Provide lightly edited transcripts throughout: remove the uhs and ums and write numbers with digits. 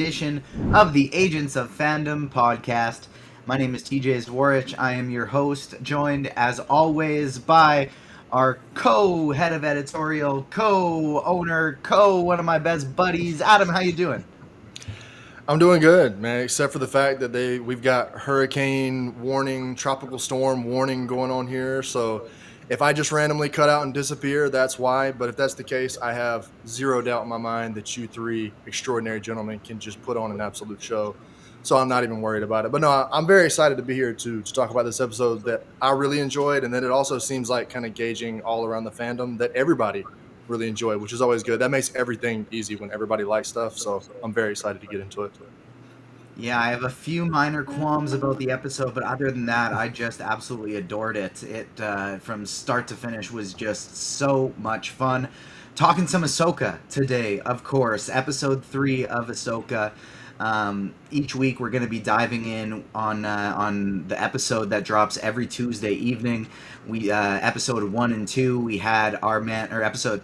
edition of the Agents of Fandom podcast. My name is TJ Zwarich. I am your host, joined as always by our co-head of editorial, co-owner, one of my best buddies. Adam, how you doing? I'm doing good, man, except for the fact that we've got hurricane warning, tropical storm warning going on here. So if I just randomly cut out and disappear, that's why. But if that's the case, I have zero doubt in my mind that you three extraordinary gentlemen can just put on an absolute show. So I'm not even worried about it. But no, I'm very excited to be here to talk about this episode that I really enjoyed. And then it also seems like kind of gauging all around the fandom that everybody really enjoy, which is always good. That makes everything easy when everybody likes stuff. So I'm very excited to get into it. Yeah, I have a few minor qualms about the episode, but other than that, I just absolutely adored it. It from start to finish was just so much fun. Talking some Ahsoka today, of course, episode 3 of Ahsoka. Each week we're going to be diving in on the episode that drops every Tuesday evening. We episode 1 and 2. We had our man or episode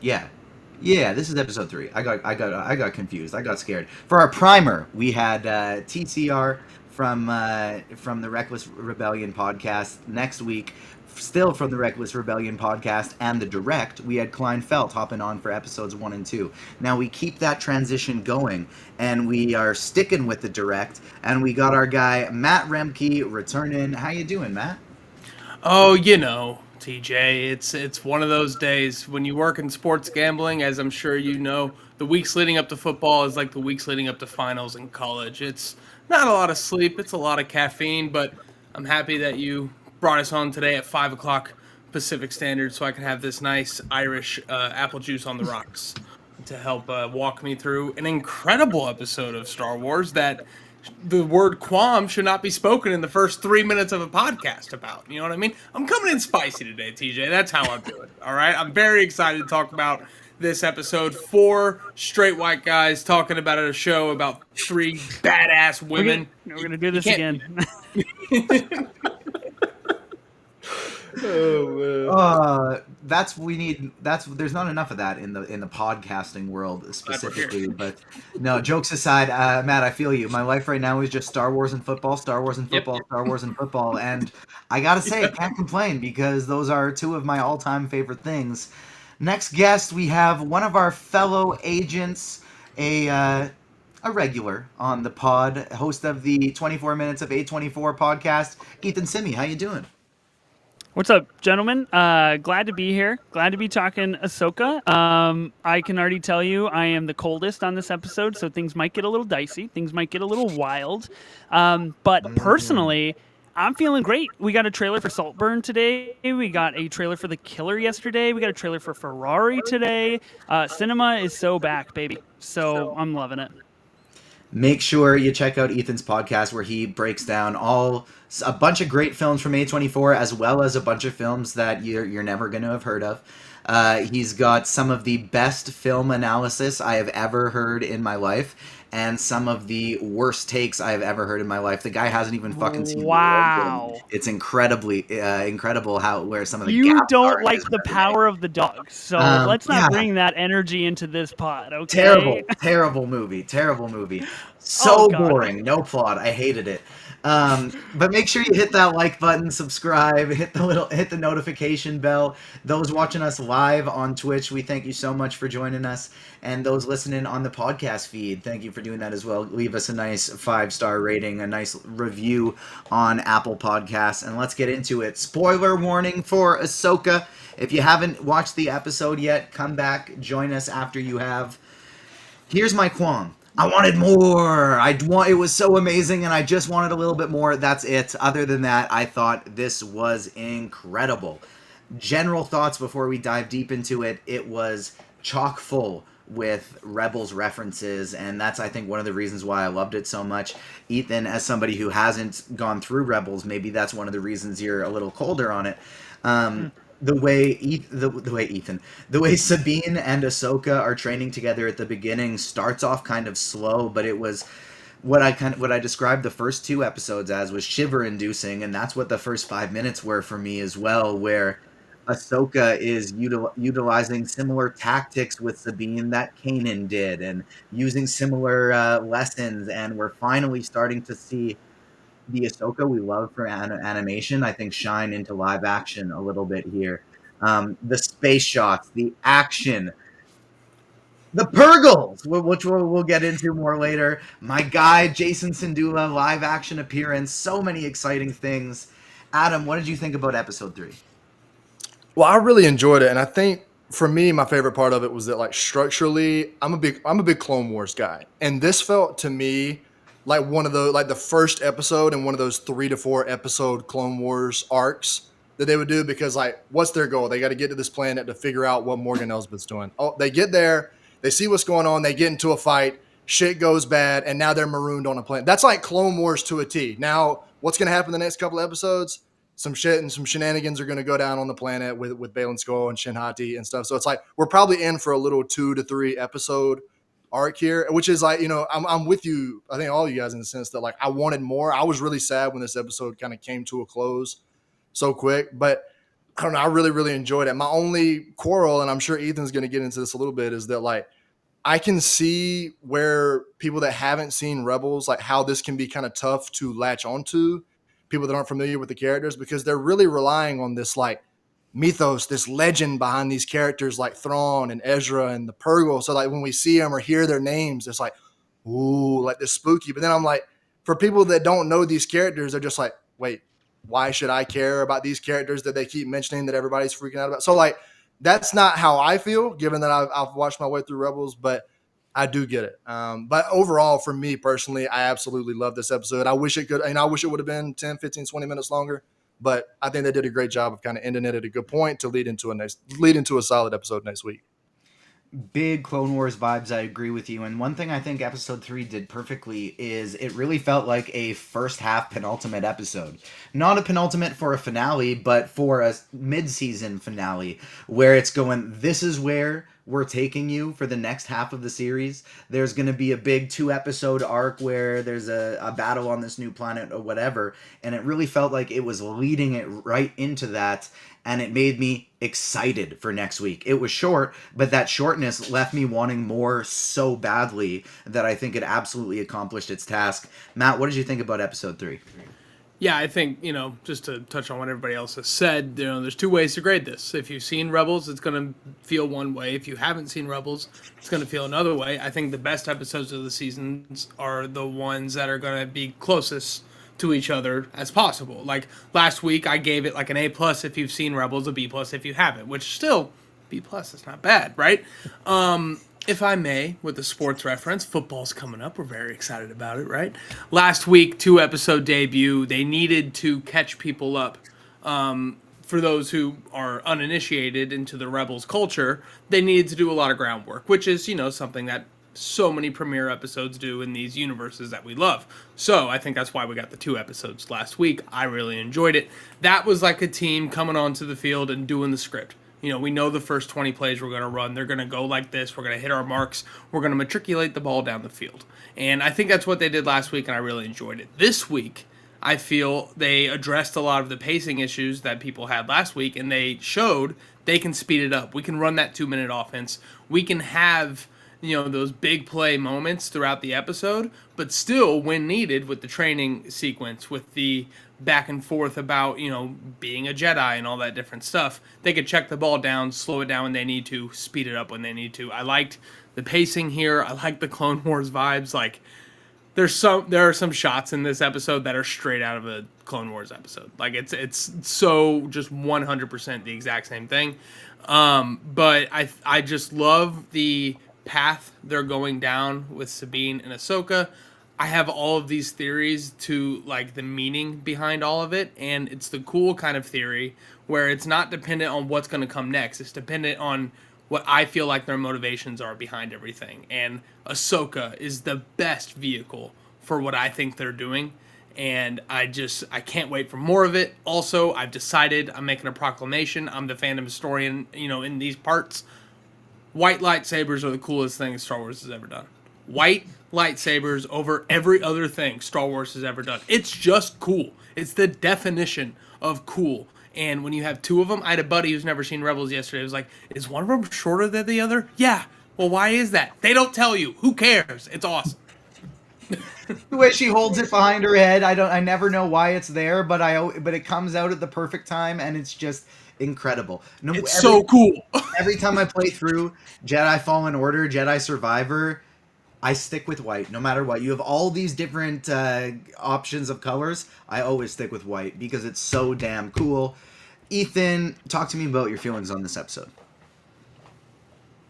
this is episode 3. I got confused. I got scared. For our primer, we had TCR from the Reckless Rebellion podcast. Next week, still from the Reckless Rebellion podcast and the direct, we had Klein Felt hopping on for episodes 1 and 2. Now we keep that transition going, and we are sticking with the direct. And we got our guy Matt Remke returning. How you doing, Matt? Oh, TJ, it's one of those days when you work in sports gambling, as I'm sure you know, the weeks leading up to football is like the weeks leading up to finals in college. It's not a lot of sleep, it's a lot of caffeine, but I'm happy that you brought us on today at 5 o'clock Pacific Standard so I can have this nice Irish apple juice on the rocks to help walk me through an incredible episode of Star Wars that the word qualm should not be spoken in the first 3 minutes of a podcast about. You know what I mean? I'm coming in spicy today, TJ. That's how I'm doing. All right? I'm very excited to talk about this episode. 4 straight white guys talking about a show about 3 badass women. We're gonna do this again. Oh man. There's not enough of that in the podcasting world specifically. But no, jokes aside, Matt, I feel you. My life right now is just Star Wars and football, Star Wars and football, Star Wars and football, and I gotta say, I can't complain because those are 2 of my all-time favorite things. Next guest, we have one of our fellow agents, a regular on the pod, host of the 24 Minutes of A24 podcast, Ethan Simi. How you doing? What's up, gentlemen? Glad to be here. Glad to be talking Ahsoka. I can already tell you I am the coldest on this episode, so things might get a little dicey. Things might get a little wild. But personally, I'm feeling great. We got a trailer for Saltburn today. We got a trailer for The Killer yesterday. We got a trailer for Ferrari today. Cinema is so back, baby. So I'm loving it. Make sure you check out Ethan's podcast where he breaks down a bunch of great films from A24 as well as a bunch of films that you're never going to have heard of. He's got some of the best film analysis I have ever heard in my life and some of the worst takes I have ever heard in my life. The guy hasn't even fucking seen Wow. It's incredibly incredible where some of the You gaps don't are like the power of the dog, so let's not bring that energy into this pod, okay? Terrible movie. So God. boring, no plot. I hated it. But make sure you hit that like button, subscribe, hit the notification bell. Those watching us live on Twitch, we thank you so much for joining us. And those listening on the podcast feed, thank you for doing that as well. Leave us a nice 5-star rating, a nice review on Apple Podcasts, and let's get into it. Spoiler warning for Ahsoka. If you haven't watched the episode yet, come back, join us after you have. Here's my qualm. I wanted more. It was so amazing, and I just wanted a little bit more. That's it. Other than that, I thought this was incredible. General thoughts before we dive deep into it. It was chock full with Rebels references, and that's, I think, one of the reasons why I loved it so much. Ethan, as somebody who hasn't gone through Rebels, maybe that's one of the reasons you're a little colder on it. The way Sabine and Ahsoka are training together at the beginning starts off kind of slow, but it was what I described the first 2 episodes as was shiver inducing, and that's what the first 5 minutes were for me as well, where Ahsoka is utilizing similar tactics with Sabine that Kanan did, and using similar lessons. And we're finally starting to see the Ahsoka we love for animation, I think, shine into live action a little bit here. The space shots, the action, the Purgles, which we'll get into more later. My guy, Jason Sindula, live action appearance, so many exciting things. Adam, what did you think about episode 3? Well, I really enjoyed it, and I think for me, my favorite part of it was that, like, structurally, I'm a big Clone Wars guy, and this felt to me like one of the like the first episode in one of those 3 to 4 episode Clone Wars arcs that they would do, because, like, what's their goal? They got to get to this planet to figure out what Morgan Elsbeth's doing. Oh, they get there, they see what's going on, they get into a fight, shit goes bad, and now they're marooned on a planet. That's like Clone Wars to a T. Now, what's going to happen the next couple of episodes? Some shit and some shenanigans are going to go down on the planet with Balin Skull and Shin Hati and stuff. So it's like we're probably in for a little 2 to 3 episode arc here, which is like, I'm with you. I think all you guys in the sense that, like, I wanted more. I was really sad when this episode kind of came to a close so quick, but I don't know. I really, really enjoyed it. My only quarrel, and I'm sure Ethan's going to get into this a little bit, is that, like, I can see where people that haven't seen Rebels, like, how this can be kind of tough to latch onto, people that aren't familiar with the characters, because they're really relying on this, like, mythos, this legend behind these characters like Thrawn and Ezra and the Purgle. So, like, when we see them or hear their names, it's like, ooh, like this spooky. But then I'm like, for people that don't know these characters, they're just like, wait, why should I care about these characters that they keep mentioning that everybody's freaking out about? So, like, that's not how I feel, given that I've watched my way through Rebels, but I do get it. But overall, for me personally, I absolutely love this episode. I wish it would have been 10, 15, 20 minutes longer, but I think they did a great job of kind of ending it at a good point to lead into a solid episode next week. Big Clone Wars vibes. I agree with you. And one thing I think episode 3 did perfectly is it really felt like a first half penultimate episode. Not a penultimate for a finale, but for a mid-season finale where it's going, this is where we're taking you for the next half of the series. There's going to be a big 2-episode arc where there's a battle on this new planet or whatever. And it really felt like it was leading it right into that. And it made me excited for next week. It was short, but that shortness left me wanting more so badly that I think it absolutely accomplished its task. Matt, what did you think about episode 3? Yeah, I think, just to touch on what everybody else has said, there's 2 ways to grade this. If you've seen Rebels, it's going to feel one way. If you haven't seen Rebels, it's going to feel another way. I think the best episodes of the seasons are the ones that are going to be closest to each other as possible. Like last week, I gave it like an A+ if you've seen Rebels, a B+ if you haven't, which still, B+ is not bad, right? If I may, with a sports reference, football's coming up. We're very excited about it, right? Last week, 2-episode debut. They needed to catch people up. For those who are uninitiated into the Rebels culture, they needed to do a lot of groundwork, which is, something that so many premiere episodes do in these universes that we love. So I think that's why we got the 2 episodes last week. I really enjoyed it. That was like a team coming onto the field and doing the script. We know the first 20 plays we're going to run. They're going to go like this. We're going to hit our marks. We're going to matriculate the ball down the field. And I think that's what they did last week, and I really enjoyed it. This week, I feel they addressed a lot of the pacing issues that people had last week, and they showed they can speed it up. We can run that 2-minute offense. We can have those big play moments throughout the episode, but still, when needed, with the training sequence, with the back and forth about, being a Jedi and all that different stuff, they could check the ball down, slow it down when they need to, speed it up when they need to. I liked the pacing here. I like the Clone Wars vibes. Like, there are some shots in this episode that are straight out of a Clone Wars episode. Like, it's so just 100% the exact same thing. But I just love the path they're going down with Sabine and Ahsoka. I have all of these theories to, like, the meaning behind all of it, and it's the cool kind of theory where it's not dependent on what's going to come next. It's dependent on what I feel like their motivations are behind everything. And Ahsoka is the best vehicle for what I think they're doing, and I can't wait for more of it. Also, I've decided I'm making a proclamation. I'm the fandom historian, in these parts. White lightsabers are the coolest thing Star Wars has ever done. White lightsabers over every other thing Star Wars has ever done. It's just cool. It's the definition of cool. And when you have two of them, I had a buddy who's never seen Rebels yesterday. He was like, "Is one of them shorter than the other?" Yeah. Well, why is that? They don't tell you. Who cares? It's awesome. The way she holds it behind her head, I never know why it's there, but it comes out at the perfect time, and it's just incredible. No, It's so cool. Every time I play through Jedi Fallen Order, Jedi Survivor, I stick with white, no matter what. You have all these different options of colors. I always stick with white because it's so damn cool. Ethan, talk to me about your feelings on this episode.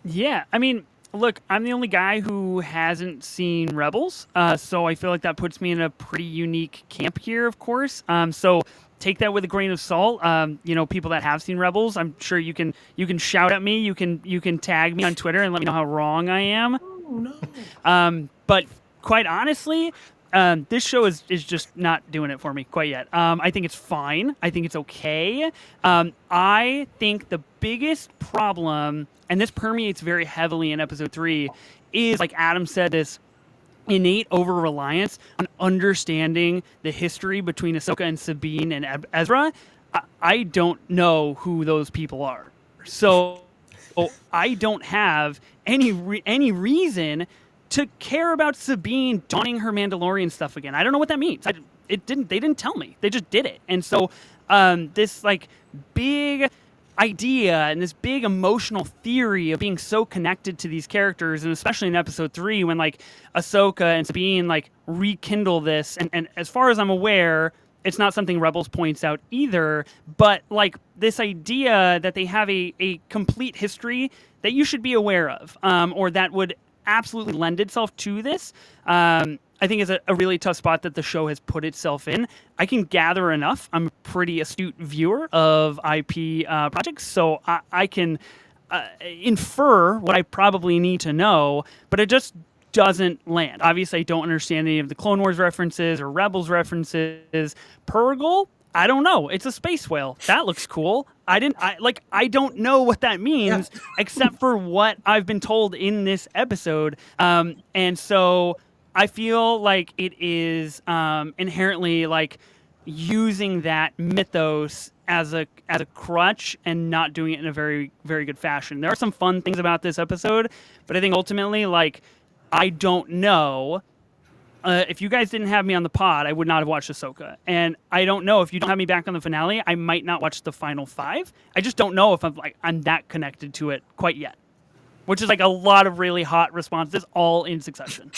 Yeah, I mean, look, I'm the only guy who hasn't seen Rebels, so I feel like that puts me in a pretty unique camp here, of course. So take that with a grain of salt. People that have seen Rebels, I'm sure you can shout at me, you can tag me on Twitter and let me know how wrong I am. Oh, no. But quite honestly, this show is just not doing it for me quite yet. I think it's fine. I think it's okay. I think the biggest problem, and this permeates very heavily in episode 3, is, like Adam said, this innate over-reliance on understanding the history between Ahsoka and Sabine and Ezra. I don't know who those people are. So I don't have any reason to care about Sabine donning her Mandalorian stuff again. I don't know what that means. They didn't tell me. They just did it. And so this like big idea and this big emotional theory of being so connected to these characters, and especially in episode 3 when like Ahsoka and Sabine like rekindle this, and as far as I'm aware, it's not something Rebels points out either, but like this idea that they have a complete history that you should be aware of, or that would absolutely lend itself to this, I think is a really tough spot that the show has put itself in. I can gather enough. I'm a pretty astute viewer of IP projects, so I can infer what I probably need to know, but it just doesn't land. Obviously, I don't understand any of the Clone Wars references or Rebels references. Purrgil, I don't know. It's a space whale. That looks cool. I don't know what that means except for what I've been told in this episode. And so I feel like it is inherently like using that mythos as a crutch and not doing it in a very, very good fashion. There are some fun things about this episode, but I think ultimately, like, I don't know. If you guys didn't have me on the pod, I would not have watched Ahsoka. And I don't know, if you don't have me back on the finale, I might not watch the final 5. I just don't know if I'm that connected to it quite yet. Which is like a lot of really hot responses all in succession.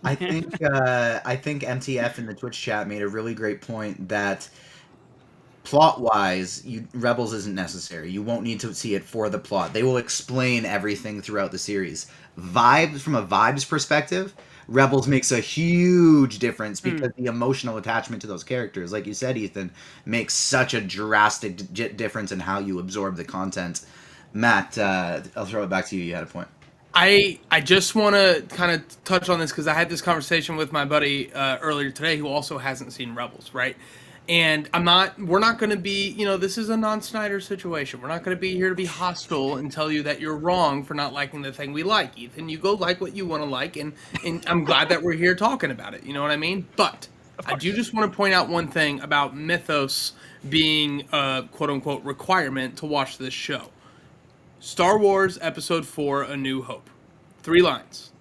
I think MTF in the Twitch chat made a really great point that plot-wise, Rebels isn't necessary. You won't need to see it for the plot. They will explain everything throughout the series. From a vibes perspective, Rebels makes a huge difference because the emotional attachment to those characters, like you said, Ethan, makes such a drastic difference in how you absorb the content. Matt, I'll throw it back to you. You had a point. I just want to kind of touch on this because I had this conversation with my buddy earlier today who also hasn't seen Rebels, right? And we're not going to be, this is a non-Snyder situation. We're not going to be here to be hostile and tell you that you're wrong for not liking the thing we like, Ethan. You go like what you want to like, and I'm glad that we're here talking about it. You know what I mean? But I do just want to point out one thing about mythos being a quote-unquote requirement to watch this show. Star Wars Episode 4, A New Hope. 3 lines.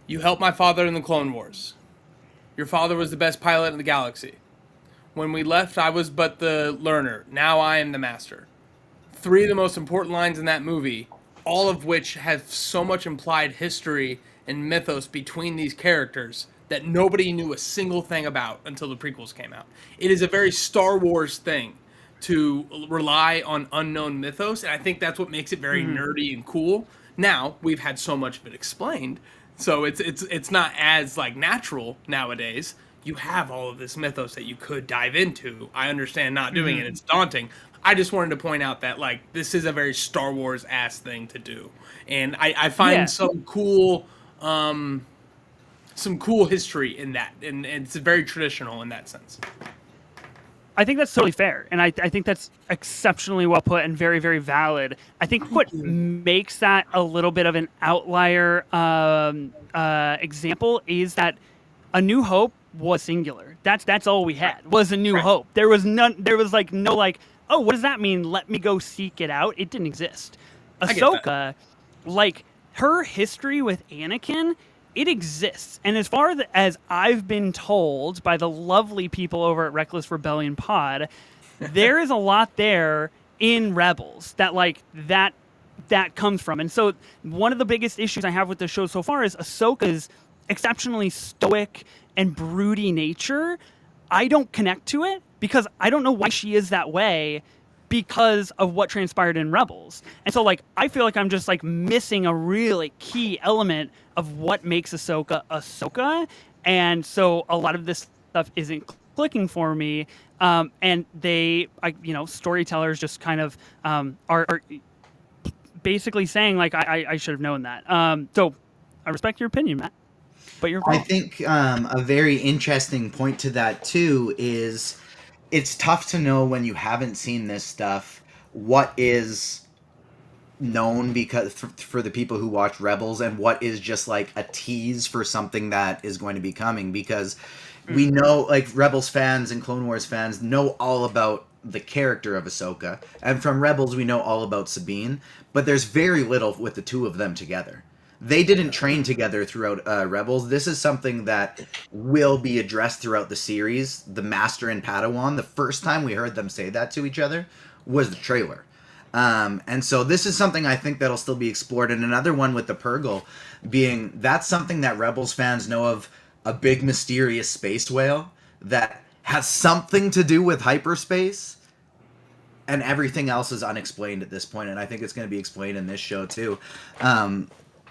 You helped my father in the Clone Wars. Your father was the best pilot in the galaxy. When we left, I was but the learner. Now I am the master. 3 of the most important lines in that movie, all of which have so much implied history and mythos between these characters that nobody knew a single thing about until the prequels came out. It is a very Star Wars thing to rely on unknown mythos, and I think that's what makes it very nerdy and cool. Now, we've had so much of it explained, so it's not as like natural nowadays. You have all of this mythos that you could dive into. I understand not doing it. It's daunting. I just wanted to point out that like this is a very Star Wars ass thing to do. And I find some cool history in that. And it's very traditional in that sense. I think that's totally fair, and I think that's exceptionally well put and very, very valid. I think what makes that a little bit of an outlier example is that A New Hope was singular. That's all we had was A New Hope. There was none. There was like no like, oh, what does that mean? Let me go seek it out. It didn't exist. I get that. Ahsoka, like her history with Anakin, it exists. And as far as I've been told by the lovely people over at Reckless Rebellion Pod, there is a lot there in Rebels that comes from. And so one of the biggest issues I have with the show so far is Ahsoka's exceptionally stoic and broody nature. I don't connect to it because I don't know why she is that way because of what transpired in Rebels. And so like I feel like I'm just like missing a really key element of what makes Ahsoka Ahsoka. And so a lot of this stuff isn't clicking for me. And storytellers just kind of are basically saying like I should have known that. So I respect your opinion, Matt, but you're wrong. I think a very interesting point to that too is it's tough to know when you haven't seen this stuff what is known because for the people who watch Rebels and what is just like a tease for something that is going to be coming, because we know like Rebels fans and Clone Wars fans know all about the character of Ahsoka, and from Rebels we know all about Sabine, but there's very little with the two of them together. They didn't train together throughout Rebels. This is something that will be addressed throughout the series. The Master and Padawan, the first time we heard them say that to each other was the trailer. And so this is something I think that'll still be explored. And another one with the Purgle being, that's something that Rebels fans know of, a big mysterious space whale that has something to do with hyperspace, and everything else is unexplained at this point. And I think it's going to be explained in this show too.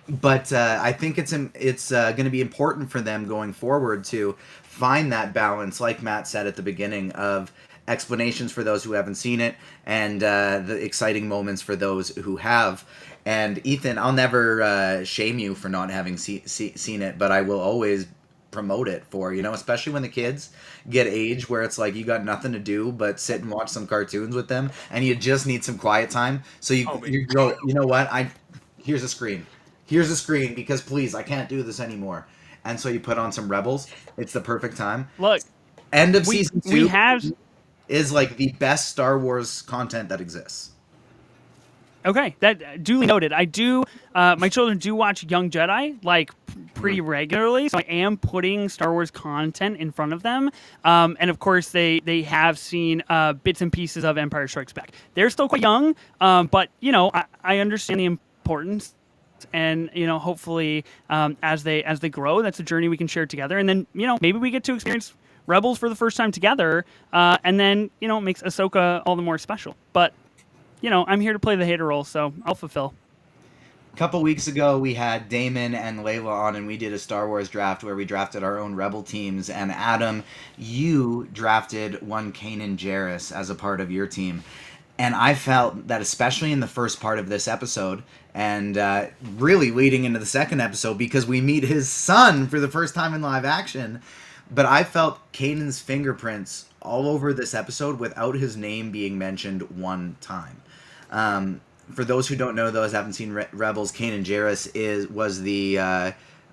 But I think it's going to be important for them going forward to find that balance, like Matt said at the beginning, of explanations for those who haven't seen it and the exciting moments for those who have. And Ethan, I'll never shame you for not having seen it, but I will always promote it for, especially when the kids get age where it's like you got nothing to do but sit and watch some cartoons with them and you just need some quiet time. So you go, you know what? Here's a screen. Here's a screen because please, I can't do this anymore. And so you put on some Rebels. It's the perfect time. Look, End of season 2 we have is like the best Star Wars content that exists. Okay, that duly noted. I do. My children do watch Young Jedi like pretty regularly, so I am putting Star Wars content in front of them. And of course, they have seen bits and pieces of Empire Strikes Back. They're still quite young, but I understand the importance. And hopefully, as they grow, that's a journey we can share together. And then maybe we get to experience Rebels for the first time together, and then it makes Ahsoka all the more special. But I'm here to play the hater role, so I'll fulfill. A couple weeks ago, we had Damon and Layla on, and we did a Star Wars draft where we drafted our own Rebel teams. And Adam, you drafted one Kanan Jarrus as a part of your team. And I felt that especially in the first part of this episode, and really leading into the second episode, because we meet his son for the first time in live action, but I felt Kanan's fingerprints all over this episode without his name being mentioned one time. For those who don't know, those haven't seen Rebels, Kanan Jarrus was the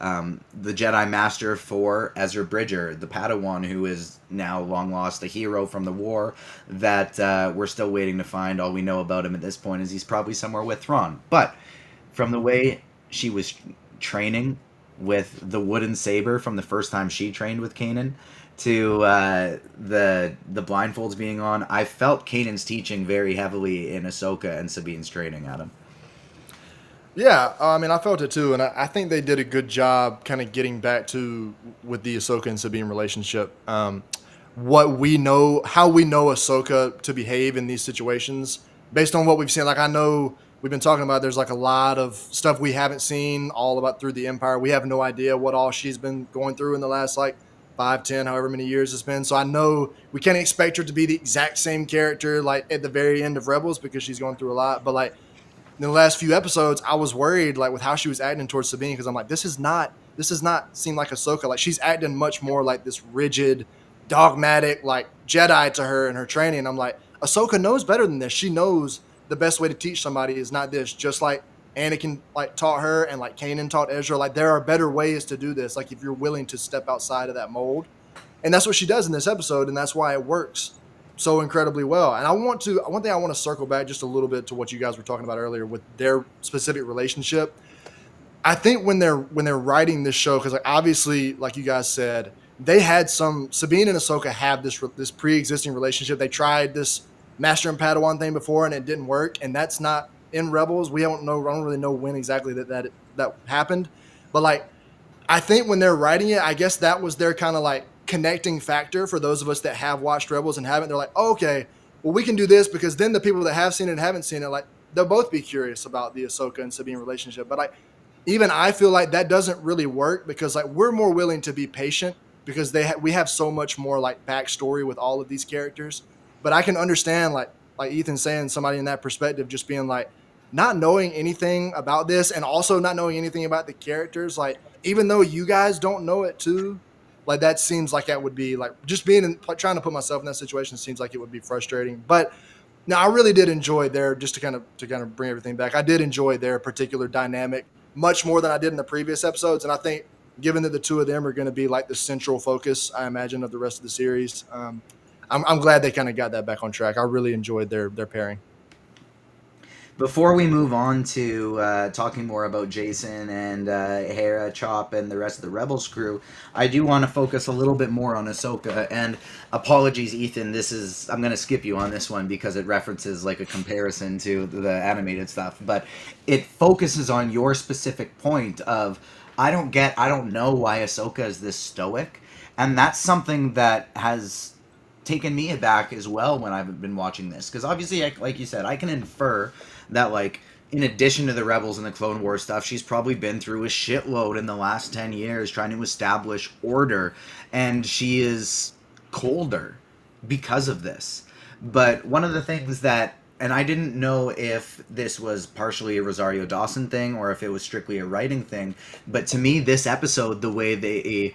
Jedi Master for Ezra Bridger, the Padawan who is now long lost, a hero from the war that we're still waiting to find. All we know about him at this point is he's probably somewhere with Thrawn. But from the way she was training with the wooden saber from the first time she trained with Kanan to the blindfolds being on, I felt Kanan's teaching very heavily in Ahsoka and Sabine's training, Adam. Yeah, I mean, I felt it too, and I think they did a good job kind of getting back to with the Ahsoka and Sabine relationship. What we know, how we know Ahsoka to behave in these situations, based on what we've seen. Like, I know we've been talking about, there's like a lot of stuff we haven't seen all about through the Empire. We have no idea what all she's been going through in the last 5, 10, however many years it's been. So I know we can't expect her to be the exact same character at the very end of Rebels because she's going through a lot. But in the last few episodes, I was worried with how she was acting towards Sabine, because I'm like, this does not seem like Ahsoka. She's acting much more like this rigid, dogmatic Jedi to her in her training. And I'm like, Ahsoka knows better than this. She knows the best way to teach somebody is not this. Just like Anakin taught her and Kanan taught Ezra. There are better ways to do this. If you're willing to step outside of that mold. And that's what she does in this episode, and that's why it works so incredibly well. And one thing I want to circle back just a little bit to what you guys were talking about earlier with their specific relationship. I think when they're writing this show, because like obviously, like you guys said, they had Sabine and Ahsoka have this pre-existing relationship. They tried this Master and Padawan thing before, and it didn't work. And that's not in Rebels. I don't really know when exactly that happened. But like, I think when they're writing it, I guess that was their kind of like connecting factor for those of us that have watched Rebels and haven't. They're like, oh, okay, well, we can do this because then the people that have seen it and haven't seen it, like they'll both be curious about the Ahsoka and Sabine relationship. But like, even I feel like that doesn't really work because like we're more willing to be patient because we have so much more like backstory with all of these characters. But I can understand like Ethan saying, somebody in that perspective just being like not knowing anything about this and also not knowing anything about the characters. Like even though you guys don't know it too, like that seems like that would be like just trying to put myself in that situation seems like it would be frustrating. But now I really did enjoy just to kind of bring everything back. I did enjoy their particular dynamic much more than I did in the previous episodes. And I think given that the two of them are going to be like the central focus, I imagine, of the rest of the series, I'm glad they kind of got that back on track. I really enjoyed their pairing. Before we move on to talking more about Jason and Hera, Chop, and the rest of the Rebels crew, I do want to focus a little bit more on Ahsoka. And apologies, Ethan, I'm going to skip you on this one because it references like a comparison to the animated stuff. But it focuses on your specific point of, I don't know why Ahsoka is this stoic. And that's something that has taken me aback as well when I've been watching this. Because obviously, like you said, I can infer that like in addition to the Rebels and the Clone Wars stuff, she's probably been through a shitload in the last 10 years trying to establish order, and she is colder because of this. But one of the things that, and I didn't know if this was partially a Rosario Dawson thing or if it was strictly a writing thing, but to me this episode, the way they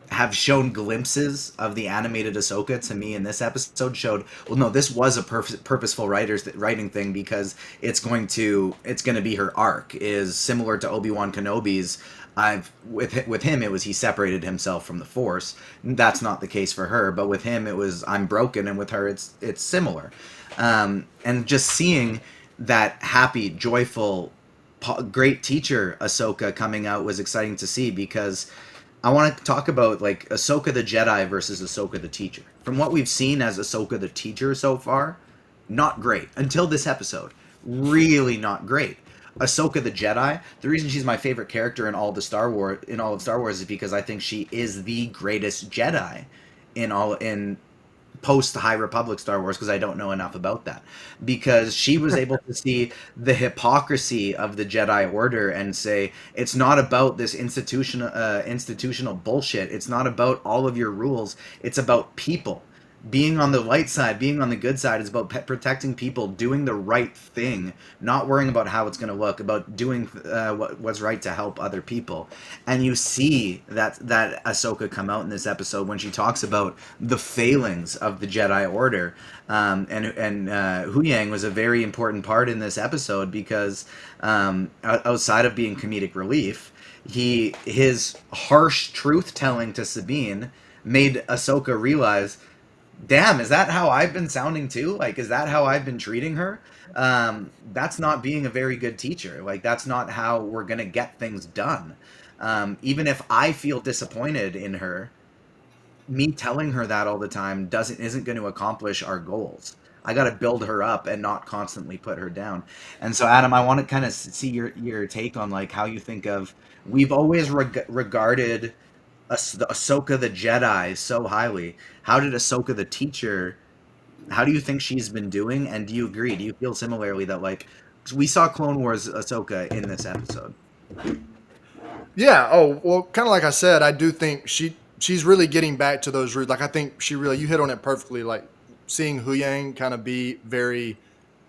have shown glimpses of the animated Ahsoka to me in this episode showed, well, no, this was a purposeful writing thing because it's going to be her arc is similar to Obi-Wan Kenobi's. With him it was he separated himself from the Force. That's not the case for her, but with him it was I'm broken, and with her it's similar. And just seeing that happy, joyful, great teacher Ahsoka coming out was exciting to see because I want to talk about like Ahsoka the Jedi versus Ahsoka the teacher. From what we've seen as Ahsoka the teacher so far, not great. Until this episode, really not great. Ahsoka the Jedi, the reason she's my favorite character in all of Star Wars is because I think she is the greatest Jedi in post High Republic Star Wars, because I don't know enough about that, because she was able to see the hypocrisy of the Jedi Order and say it's not about this institutional bullshit, it's not about all of your rules, it's about people being on the light side, being on the good side. Is about protecting people, doing the right thing, not worrying about how it's going to look, about doing what's right to help other people. And you see that Ahsoka come out in this episode when she talks about the failings of the Jedi Order. And Huyang was a very important part in this episode because outside of being comedic relief, his harsh truth telling to Sabine made Ahsoka realize, damn, is that how I've been sounding too? Like, is that how I've been treating her? That's not being a very good teacher. Like, that's not how we're going to get things done. Even if I feel disappointed in her, me telling her that all the time isn't going to accomplish our goals. I got to build her up and not constantly put her down. And so, Adam, I want to kind of see your take on like how you think of, we've always regarded Ahsoka the Jedi so highly. How did Ahsoka the teacher, how do you think she's been doing? And do you agree? Do you feel similarly that like we saw Clone Wars Ahsoka in this episode? Yeah. Oh, well, kind of like I said, I do think she's really getting back to those roots. Like I think you hit on it perfectly. Like seeing Huyang kind of be very,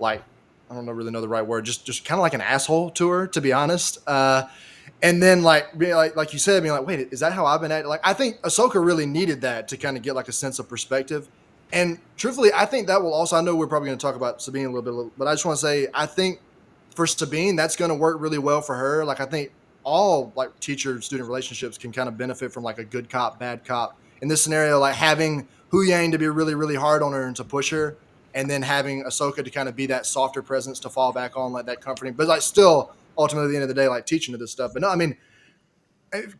like, I don't really know the right word, just kind of like an asshole to her, to be honest. And then like being like you said, being like, wait, is that how I've been acting? Like I think Ahsoka really needed that to kind of get like a sense of perspective. And truthfully, I think that will also, I know we're probably going to talk about Sabine a little bit, but I just want to say, I think for Sabine, that's going to work really well for her. Like I think all like teacher-student relationships can kind of benefit from like a good cop, bad cop in this scenario, like having Hu Yang to be really, really hard on her and to push her, and then having Ahsoka to kind of be that softer presence to fall back on, like that comforting, but like still ultimately at the end of the day, like teaching her this stuff. But no, I mean,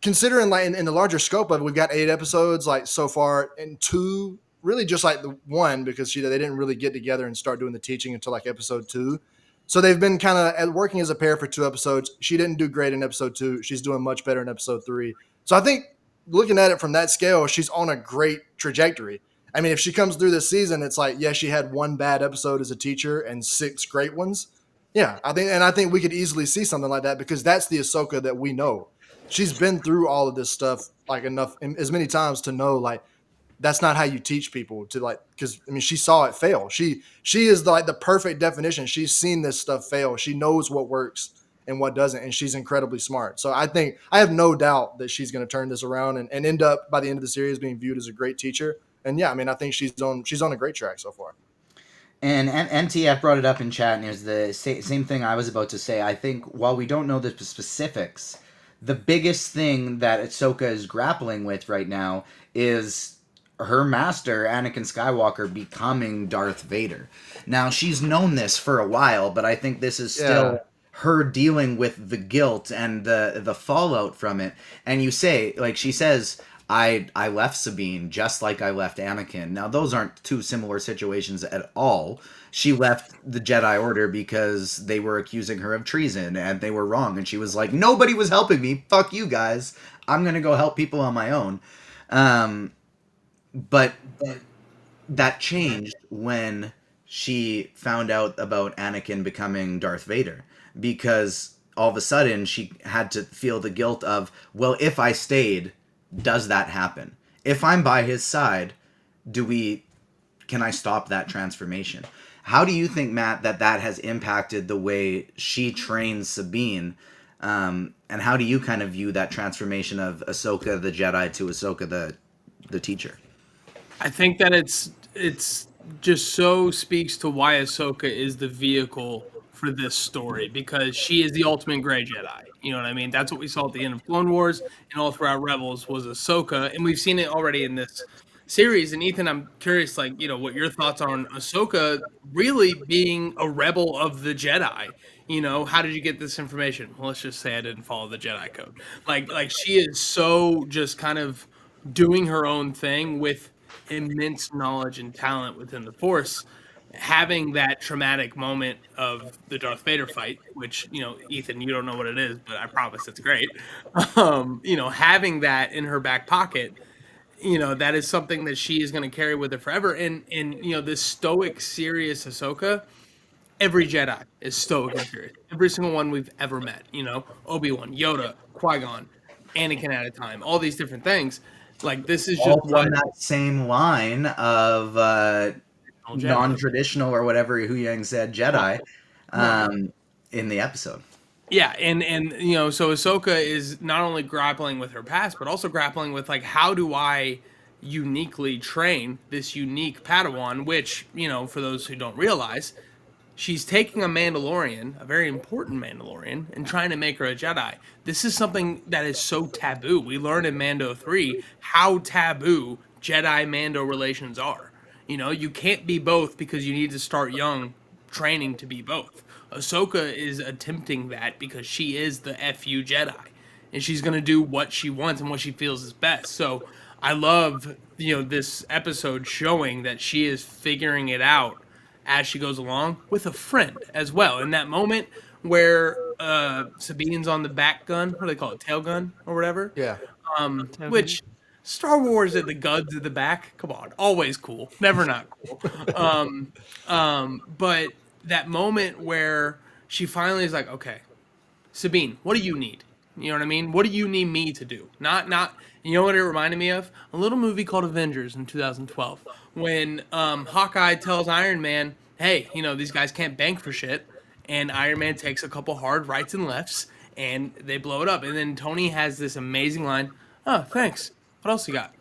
considering like in the larger scope of it, we've got 8 episodes like so far, and 2 really just like the one because they didn't really get together and start doing the teaching until like episode 2. So they've been kind of working as a pair for 2 episodes. She didn't do great in episode 2. She's doing much better in episode 3. So I think looking at it from that scale, she's on a great trajectory. I mean, if she comes through this season, it's like, yeah, she had 1 bad episode as a teacher and 6 great ones. Yeah, I think we could easily see something like that because that's the Ahsoka that we know. She's been through all of this stuff like enough as many times to know like that's not how you teach people to like, because I mean she saw it fail. She is like the perfect definition. She's seen this stuff fail. She knows what works and what doesn't, and she's incredibly smart. So I think I have no doubt that she's going to turn this around and end up by the end of the series being viewed as a great teacher. And yeah, I mean I think she's on a great track so far. And NTF brought it up in chat, and it was the same thing I was about to say. I think while we don't know the specifics, the biggest thing that Ahsoka is grappling with right now is her master, Anakin Skywalker, becoming Darth Vader. Now, she's known this for a while, but I think this is still her dealing with the guilt and the fallout from it. And you say, like she says, I left Sabine just like I left Anakin. Now, those aren't two similar situations at all. She left the Jedi Order because they were accusing her of treason and they were wrong. And she was like, nobody was helping me. Fuck you guys. I'm going to go help people on my own. But that changed when she found out about Anakin becoming Darth Vader, because all of a sudden she had to feel the guilt of, well, if I stayed, does that happen? If I'm by his side, can I stop that transformation? How do you think, Matt, that has impacted the way she trains Sabine? And how do you kind of view that transformation of Ahsoka the Jedi to Ahsoka the teacher? I think that it's just so speaks to why Ahsoka is the vehicle for this story, because she is the ultimate gray Jedi. You know what I mean? That's what we saw at the end of Clone Wars and all throughout Rebels was Ahsoka, and we've seen it already in this series. And Ethan, I'm curious, like, what your thoughts are on Ahsoka really being a rebel of the Jedi. How did you get this information? Well, let's just say I didn't follow the Jedi code. Like she is so just kind of doing her own thing with immense knowledge and talent within the Force. Having that traumatic moment of the Darth Vader fight, which, Ethan, you don't know what it is, but I promise it's great. Having that in her back pocket, that is something that she is going to carry with her forever. And this stoic, serious Ahsoka, every Jedi is stoic and serious. Every single one we've ever met, Obi-Wan, Yoda, Qui-Gon, Anakin at a time, all these different things. Like, this is just all from that same line of non-traditional or whatever Hu Yang said Jedi in the episode. Yeah, and so Ahsoka is not only grappling with her past, but also grappling with, like, how do I uniquely train this unique Padawan, which, for those who don't realize, she's taking a Mandalorian, a very important Mandalorian, and trying to make her a Jedi. This is something that is so taboo. We learned in Mando 3 how taboo Jedi-Mando relations are. You can't be both because you need to start young training to be both. Ahsoka is attempting that because she is the FU Jedi. And she's going to do what she wants and what she feels is best. So I love, this episode showing that she is figuring it out as she goes along with a friend as well. In that moment where Sabine's on the back gun, what do they call it, tail gun or whatever? Yeah. Which Star Wars at the guns at the back, come on, always cool, never not cool. But that moment where she finally is like, okay, Sabine, what do you need? You know what I mean? What do you need me to do? Not. You know what it reminded me of? A little movie called Avengers in 2012, when Hawkeye tells Iron Man, "Hey, these guys can't bank for shit," and Iron Man takes a couple hard rights and lefts, and they blow it up. And then Tony has this amazing line, "Oh, thanks. What else you got?"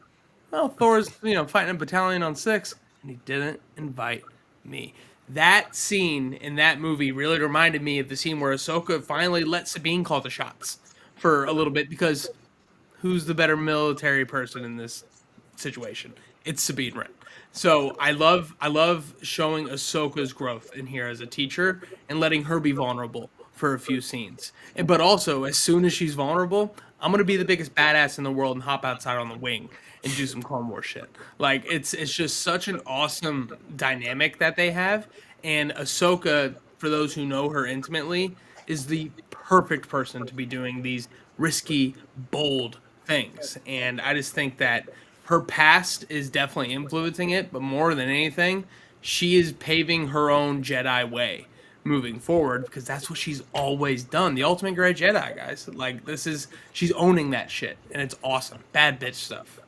Well, Thor's fighting a battalion on 6, and he didn't invite me. That scene in that movie really reminded me of the scene where Ahsoka finally let Sabine call the shots for a little bit, because who's the better military person in this situation. It's Sabine Wren. So I love showing Ahsoka's growth in here as a teacher and letting her be vulnerable for a few scenes. But also, as soon as she's vulnerable, I'm gonna be the biggest badass in the world and hop outside on the wing and do some Clone Wars shit. Like it's just such an awesome dynamic that they have. And Ahsoka, for those who know her intimately, is the perfect person to be doing these risky, bold things. And I just think that her past is definitely influencing it, but more than anything, she is paving her own Jedi way moving forward because that's what she's always done. The ultimate great Jedi, guys. Like she's owning that shit, and it's awesome. Bad bitch stuff.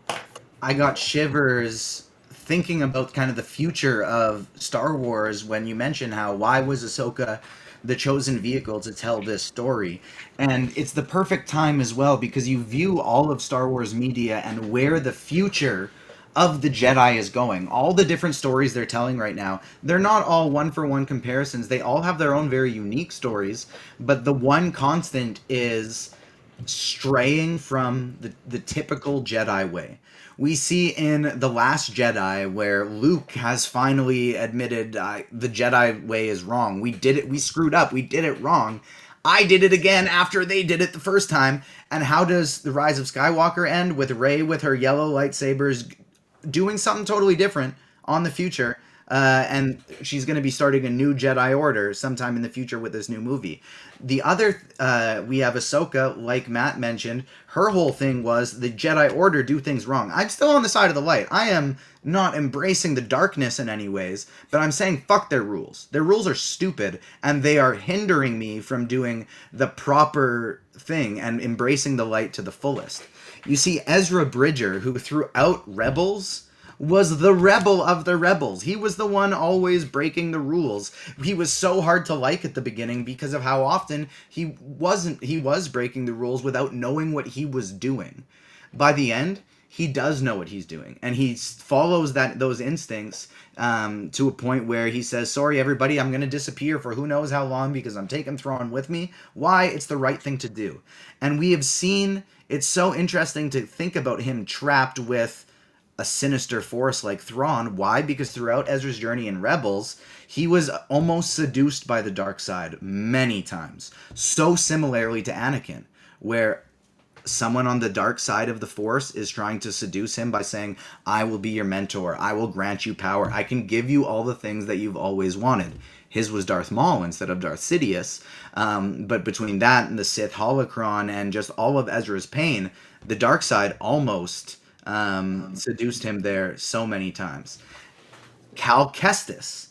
I got shivers thinking about kind of the future of Star Wars when you mentioned how why was Ahsoka the chosen vehicle to tell this story. And it's the perfect time as well because you view all of Star Wars media and where the future of the Jedi is going. All the different stories they're telling right now, they're not all one for one comparisons. They all have their own very unique stories, but the one constant is straying from the typical Jedi way. We see in The Last Jedi where Luke has finally admitted the Jedi way is wrong. We did it. We screwed up. We did it wrong. I did it again after they did it the first time. And how does The Rise of Skywalker end? With Rey with her yellow lightsabers doing something totally different on the future. And she's going to be starting a new Jedi Order sometime in the future with this new movie. The other, we have Ahsoka, like Matt mentioned. Her whole thing was the Jedi Order do things wrong. I'm still on the side of the light. I am not embracing the darkness in any ways, but I'm saying fuck their rules. Their rules are stupid, and they are hindering me from doing the proper thing and embracing the light to the fullest. You see Ezra Bridger, who throughout Rebels was the rebel of the rebels. He was the one always breaking the rules. He was so hard to like at the beginning because of how often he was breaking the rules without knowing what he was doing. By the end, he does know what he's doing, and he follows those instincts to a point where he says, sorry everybody, I'm going to disappear for who knows how long because I'm taking Thrawn with me. Why? It's the right thing to do. And we have seen, it's so interesting to think about him trapped with a sinister force like Thrawn. Why? Because throughout Ezra's journey in Rebels, he was almost seduced by the dark side many times. So similarly to Anakin, where someone on the dark side of the Force is trying to seduce him by saying, I will be your mentor, I will grant you power, I can give you all the things that you've always wanted. His was Darth Maul instead of Darth Sidious. But between that and the Sith holocron and just all of Ezra's pain, the dark side almost seduced him there so many times. Cal Kestis,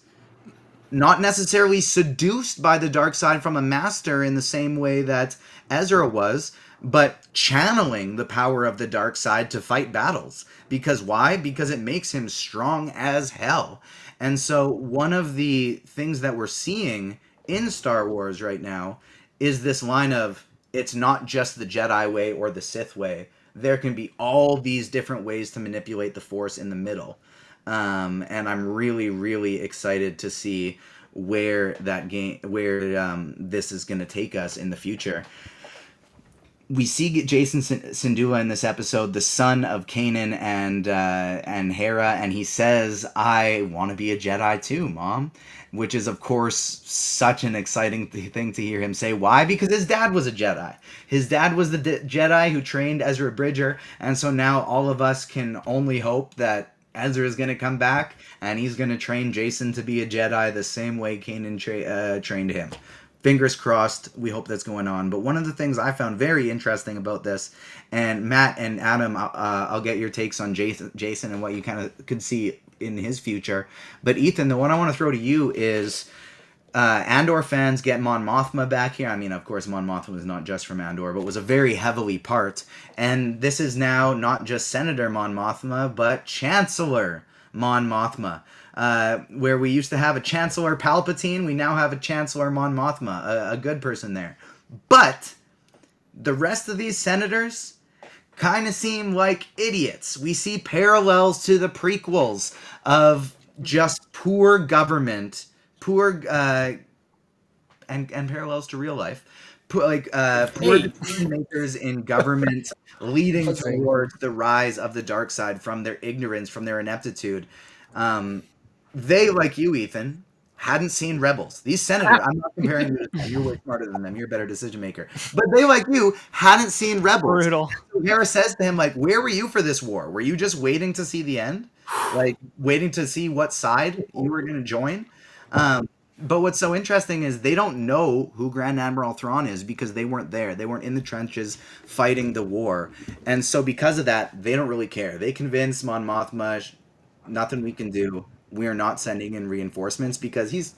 not necessarily seduced by the dark side from a master in the same way that Ezra was, but channeling the power of the dark side to fight battles. Because why? Because it makes him strong as hell. And so one of the things that we're seeing in Star Wars right now is this line of, it's not just the Jedi way or the Sith way. There can be all these different ways to manipulate the Force in the middle. And I'm really, really excited to see where this is going to take us in the future. We see Jason Syndulla in this episode, the son of Kanan and Hera, and he says, I want to be a Jedi too, Mom. Which is, of course, such an exciting thing to hear him say. Why? Because his dad was a Jedi. His dad was the Jedi who trained Ezra Bridger, and so now all of us can only hope that Ezra is going to come back, and he's going to train Jason to be a Jedi the same way Kanan trained him. Fingers crossed, we hope that's going on. But one of the things I found very interesting about this, and Matt and Adam, I'll get your takes on Jason and what you kind of could see in his future. But Ethan, the one I want to throw to you is Andor fans get Mon Mothma back here. I mean, of course, Mon Mothma was not just from Andor, but was a very heavily part. And this is now not just Senator Mon Mothma, but Chancellor Mon Mothma. Where we used to have a Chancellor Palpatine, we now have a Chancellor Mon Mothma, a good person there. But the rest of these senators kind of seem like idiots. We see parallels to the prequels of just poor government, and parallels to real life, poor Hey. decision makers in government leading towards the rise of the dark side from their ignorance, from their ineptitude. Um, they, like you, Ethan, hadn't seen Rebels. These senators, I'm not comparing you to them. You're way smarter than them. You're a better decision maker. But they, like you, hadn't seen Rebels. Brutal. So Hera says to him, like, where were you for this war? Were you just waiting to see the end? Like, waiting to see what side you were going to join? But what's so interesting is they don't know who Grand Admiral Thrawn is because they weren't there. They weren't in the trenches fighting the war. And so because of that, they don't really care. They convince Mon Mothma, nothing we can do. We are not sending in reinforcements because he's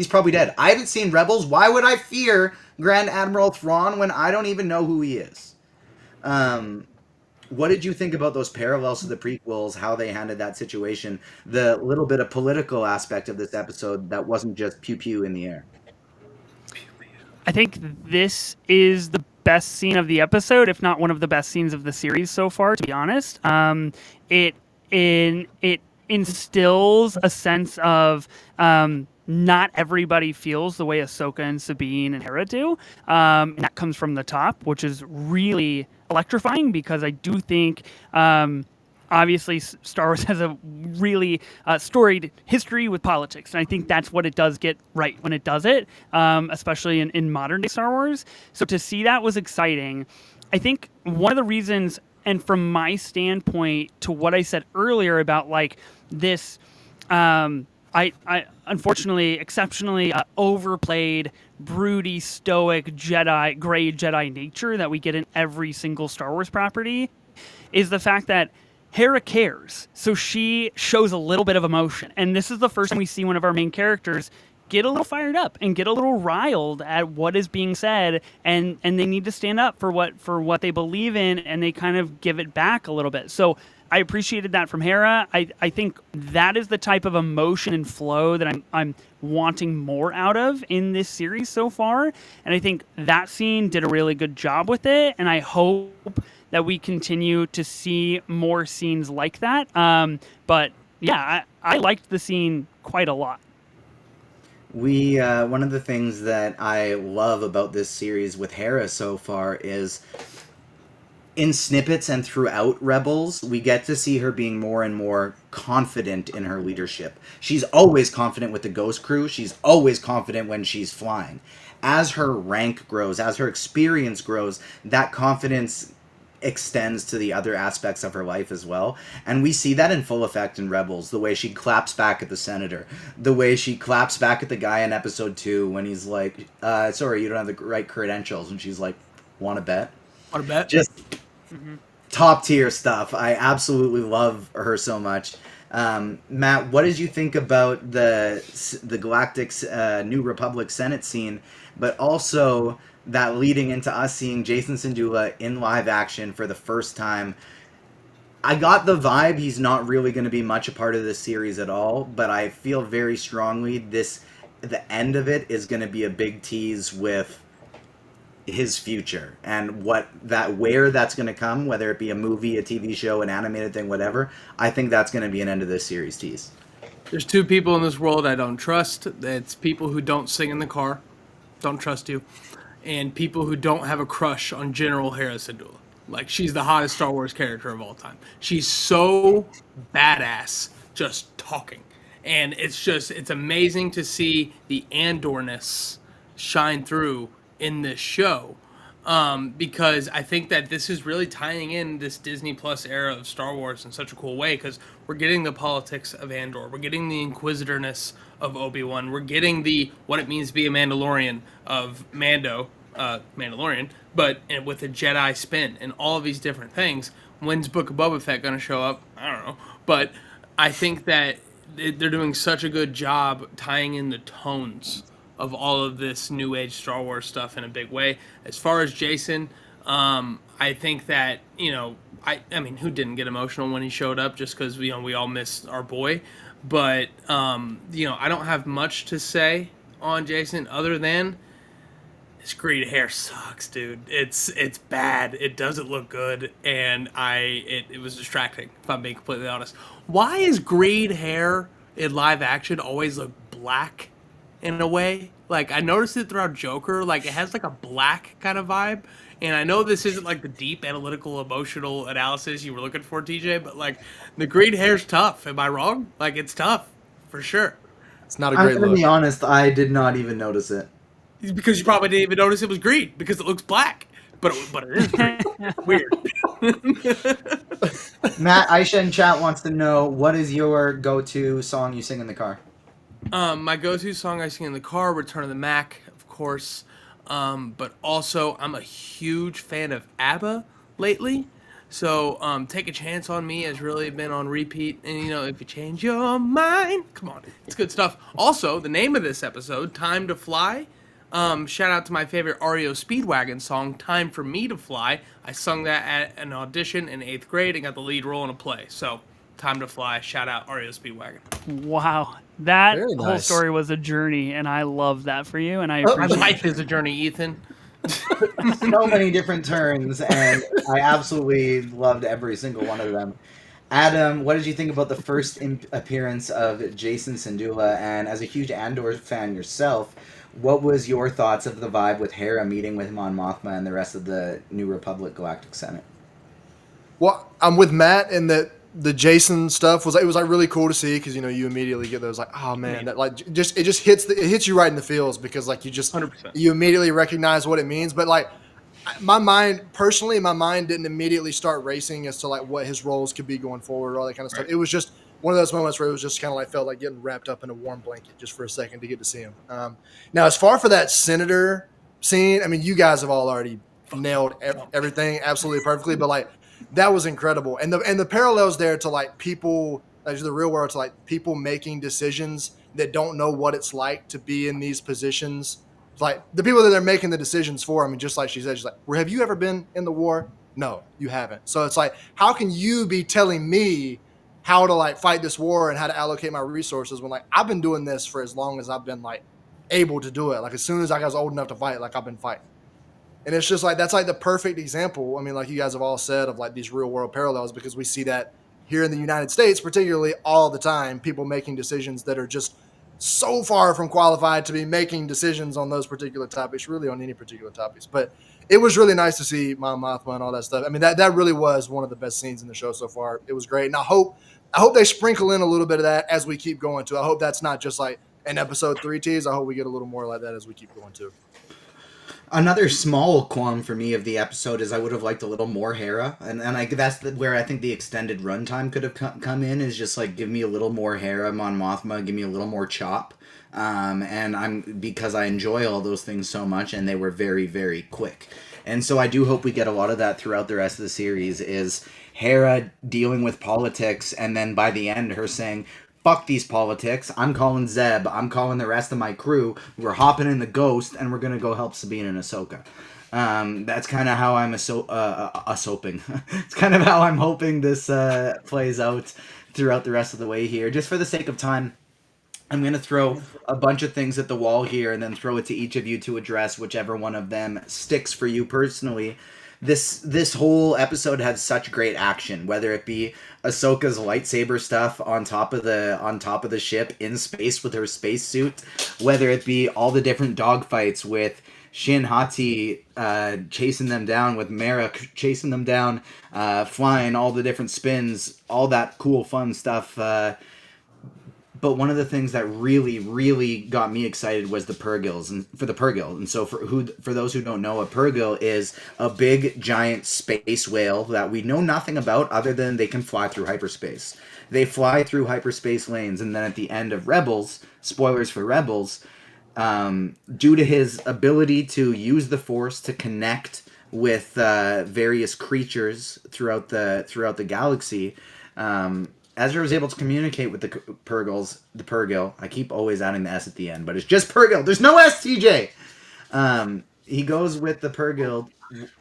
probably dead. I haven't seen Rebels. Why would I fear Grand Admiral Thrawn when I don't even know who he is? What did you think about those parallels to the prequels, how they handled that situation, the little bit of political aspect of this episode that wasn't just pew pew in the air? I think this is the best scene of the episode, if not one of the best scenes of the series so far, to be honest. It instills a sense of not everybody feels the way Ahsoka and Sabine and Hera do. And that comes from the top, which is really electrifying because I do think obviously Star Wars has a really storied history with politics, and I think that's what it does get right when it does it, especially in modern day Star Wars. So to see that was exciting. I think one of the reasons, and from my standpoint to what I said earlier about like this I unfortunately exceptionally overplayed, broody, stoic Jedi, gray Jedi nature that we get in every single Star Wars property, is the fact that Hera cares. So she shows a little bit of emotion. And this is the first time we see one of our main characters get a little fired up and get a little riled at what is being said, and they need to stand up for what they believe in, and they kind of give it back a little bit. So I appreciated that from Hera. I think that is the type of emotion and flow that I'm wanting more out of in this series so far. And I think that scene did a really good job with it. And I hope that we continue to see more scenes like that. But yeah, I liked the scene quite a lot. We one of the things that I love about this series with Hera so far is in snippets and throughout Rebels, we get to see her being more and more confident in her leadership. She's always confident with the Ghost Crew. She's always confident when she's flying. As her rank grows, as her experience grows, that confidence extends to the other aspects of her life as well. And we see that in full effect in Rebels. The way she claps back at the senator. The way she claps back at the guy in episode 2 when he's like, sorry, you don't have the right credentials. And she's like, want to bet? Want to bet? Just top tier stuff. I absolutely love her so much. Matt, what did you think about the Galactic's New Republic Senate scene, but also that leading into us seeing Jason Syndulla in live action for the first time? I got the vibe he's not really going to be much a part of this series at all, but I feel very strongly the end of it is going to be a big tease with his future and where that's going to come, whether it be a movie, a TV show, an animated thing, whatever. I think that's going to be an end of this series tease. There's two people in this world I don't trust. It's people who don't sing in the car. Don't trust you. And people who don't have a crush on General Hera Syndulla. Like, she's the hottest Star Wars character of all time. She's so badass just talking. And it's amazing to see the Andorness shine through in this show, because I think that this is really tying in this Disney Plus era of Star Wars in such a cool way, because we're getting the politics of Andor, we're getting the inquisitorness of Obi-Wan, we're getting the what it means to be a Mandalorian of Mandalorian, but with a Jedi spin and all of these different things. When's Book of Boba Fett going to show up? I don't know, but I think that they're doing such a good job tying in the tones of all of this new age Star Wars stuff in a big way. As far as Jason, I think that, I mean, who didn't get emotional when he showed up just because, we all miss our boy. But, I don't have much to say on Jason other than his green hair sucks, dude. It's bad. It doesn't look good. And it was distracting, if I'm being completely honest. Why is green hair in live action always look black in a way. Like I noticed it throughout Joker. Like it has like a black kind of vibe. And I know this isn't like the deep analytical emotional analysis you were looking for, TJ, but like the green hair's tough. Am I wrong? Like it's tough for sure. It's not a I'm great gonna look. be honest. I did not even notice it. Because you probably didn't even notice it was green because it looks black, but it is green. Weird. Matt, Aisha in chat wants to know what is your go-to song you sing in the car. My go-to song I sing in the car, Return of the Mac, of course. But also, I'm a huge fan of ABBA lately. So, Take a Chance on Me has really been on repeat. And, you know, if you change your mind, come on, it's good stuff. Also, the name of this episode, Time to Fly. Shout out to my favorite REO Speedwagon song, Time for Me to Fly. I sung that at an audition in 8th grade and got the lead role in a play. So, Time to Fly, shout out REO Speedwagon. Wow. That Very whole nice. story was a journey, and I love that for you, and I Oh. My appreciate life is a journey, Ethan. So many different turns, and I absolutely loved every single one of them. Adam, what did you think about the first appearance of Jason Sindula? And as a huge Andor fan yourself, what was your thoughts of the vibe with Hera meeting with Mon Mothma and the rest of the New Republic Galactic Senate? Well, I'm with Matt in that the Jason stuff was like really cool to see because you immediately get those like, oh man, that like it just hits you right in the feels because like 100%. you immediately recognize what it means. But like my mind didn't immediately start racing as to like what his roles could be going forward, all that kind of stuff. Right. It was just one of those moments where it was just kind of like felt like getting wrapped up in a warm blanket just for a second to get to see him. Now, as far for that senator scene, I mean, you guys have all already nailed everything absolutely perfectly, but like that was incredible, and the parallels there to like people, like the real world, to like people making decisions that don't know what it's like to be in these positions. Like the people that they're making the decisions for, I mean, just like she said, she's like, well, have you ever been in the war? No, you haven't. So it's like, how can you be telling me how to like fight this war and how to allocate my resources when like I've been doing this for as long as I've been like able to do it. Like as soon as I was old enough to fight, like I've been fighting. And it's just like, that's like the perfect example. I mean, like you guys have all said of like these real world parallels, because we see that here in the United States, particularly all the time, people making decisions that are just so far from qualified to be making decisions on those particular topics, really on any particular topics. But it was really nice to see Mon Mothma and all that stuff. I mean, that really was one of the best scenes in the show so far. It was great. And I hope they sprinkle in a little bit of that as we keep going too. I hope that's not just like an episode 3 tease. I hope we get a little more like that as we keep going too. Another small qualm for me of the episode is I would have liked a little more Hera, and that's where I think the extended runtime could have come in, is just like give me a little more Hera, Mon Mothma, give me a little more Chop, and because I enjoy all those things so much, and they were very, very quick, and so I do hope we get a lot of that throughout the rest of the series. Is Hera dealing with politics, and then by the end her saying, fuck these politics, I'm calling Zeb, I'm calling the rest of my crew, we're hopping in the Ghost, and we're gonna go help Sabine and Ahsoka. That's kind of how I'm hoping. It's kind of how I'm hoping this plays out throughout the rest of the way here. Just for the sake of time, I'm going to throw a bunch of things at the wall here and then throw it to each of you to address whichever one of them sticks for you personally. This whole episode had such great action, whether it be Ahsoka's lightsaber stuff on top of the ship in space with her spacesuit, whether it be all the different dogfights with Shin Hati chasing them down, with Mara chasing them down, flying, all the different spins, all that cool fun stuff. But one of the things that really, really got me excited was the Purgils, and for the Purrgil. And so for those who don't know, a Purrgil is a big, giant space whale that we know nothing about other than they can fly through hyperspace. They fly through hyperspace lanes, and then at the end of Rebels, spoilers for Rebels, due to his ability to use the Force to connect with various creatures throughout the galaxy, Ezra was able to communicate with the Purrgil. I keep always adding the S at the end, but it's just Purrgil. There's no S, TJ. He goes with the Purrgil,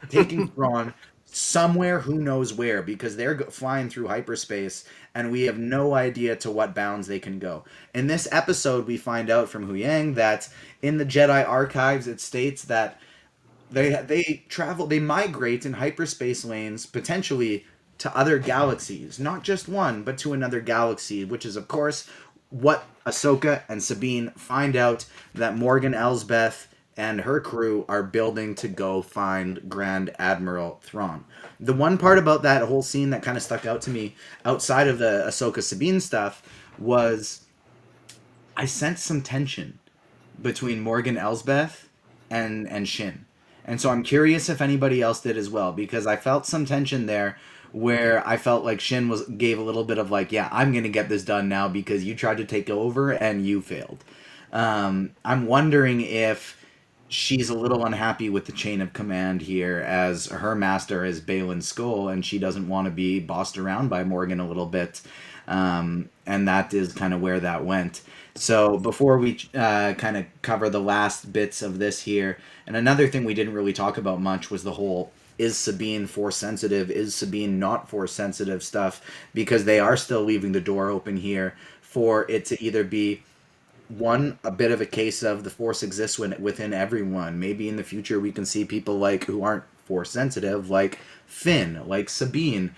taking Thrawn somewhere, who knows where, because they're flying through hyperspace, and we have no idea to what bounds they can go. In this episode, we find out from Huyang that in the Jedi archives, it states that they migrate in hyperspace lanes, potentially to other galaxies, not just one, but to another galaxy, which is, of course, what Ahsoka and Sabine find out that Morgan Elsbeth and her crew are building to go find Grand Admiral Thrawn. The one part about that whole scene that kind of stuck out to me, outside of the Ahsoka Sabine stuff, was I sensed some tension between Morgan Elsbeth and Shin. And so I'm curious if anybody else did as well, because I felt some tension there where I felt like Shin gave a little bit of like, yeah, I'm gonna get this done now because you tried to take over and you failed. I'm wondering if she's a little unhappy with the chain of command here, as her master is Baylan Skoll, and she doesn't want to be bossed around by Morgan a little bit. And that is kind of where that went. So before we kind of cover the last bits of this here, and another thing we didn't really talk about much was the whole, is Sabine force sensitive, is Sabine not force sensitive stuff, because they are still leaving the door open here for it to either be one, a bit of a case of the force exists within everyone. Maybe in the future we can see people like who aren't force sensitive, like Finn, like Sabine,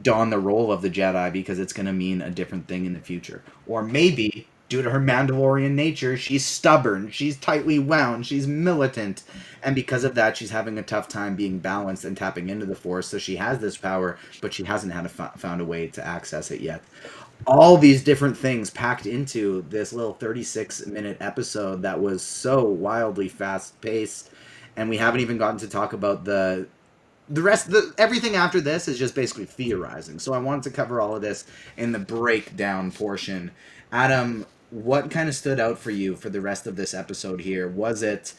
don the role of the Jedi because it's going to mean a different thing in the future. Or maybe, due to her Mandalorian nature, she's stubborn, she's tightly wound, she's militant, and because of that, she's having a tough time being balanced and tapping into the Force. So she has this power, but she hasn't found a way to access it yet. All these different things packed into this little 36-minute episode that was so wildly fast-paced, and we haven't even gotten to talk about the rest. Everything after this is just basically theorizing. So I wanted to cover all of this in the breakdown portion. Adam, what kind of stood out for you for the rest of this episode here? Was it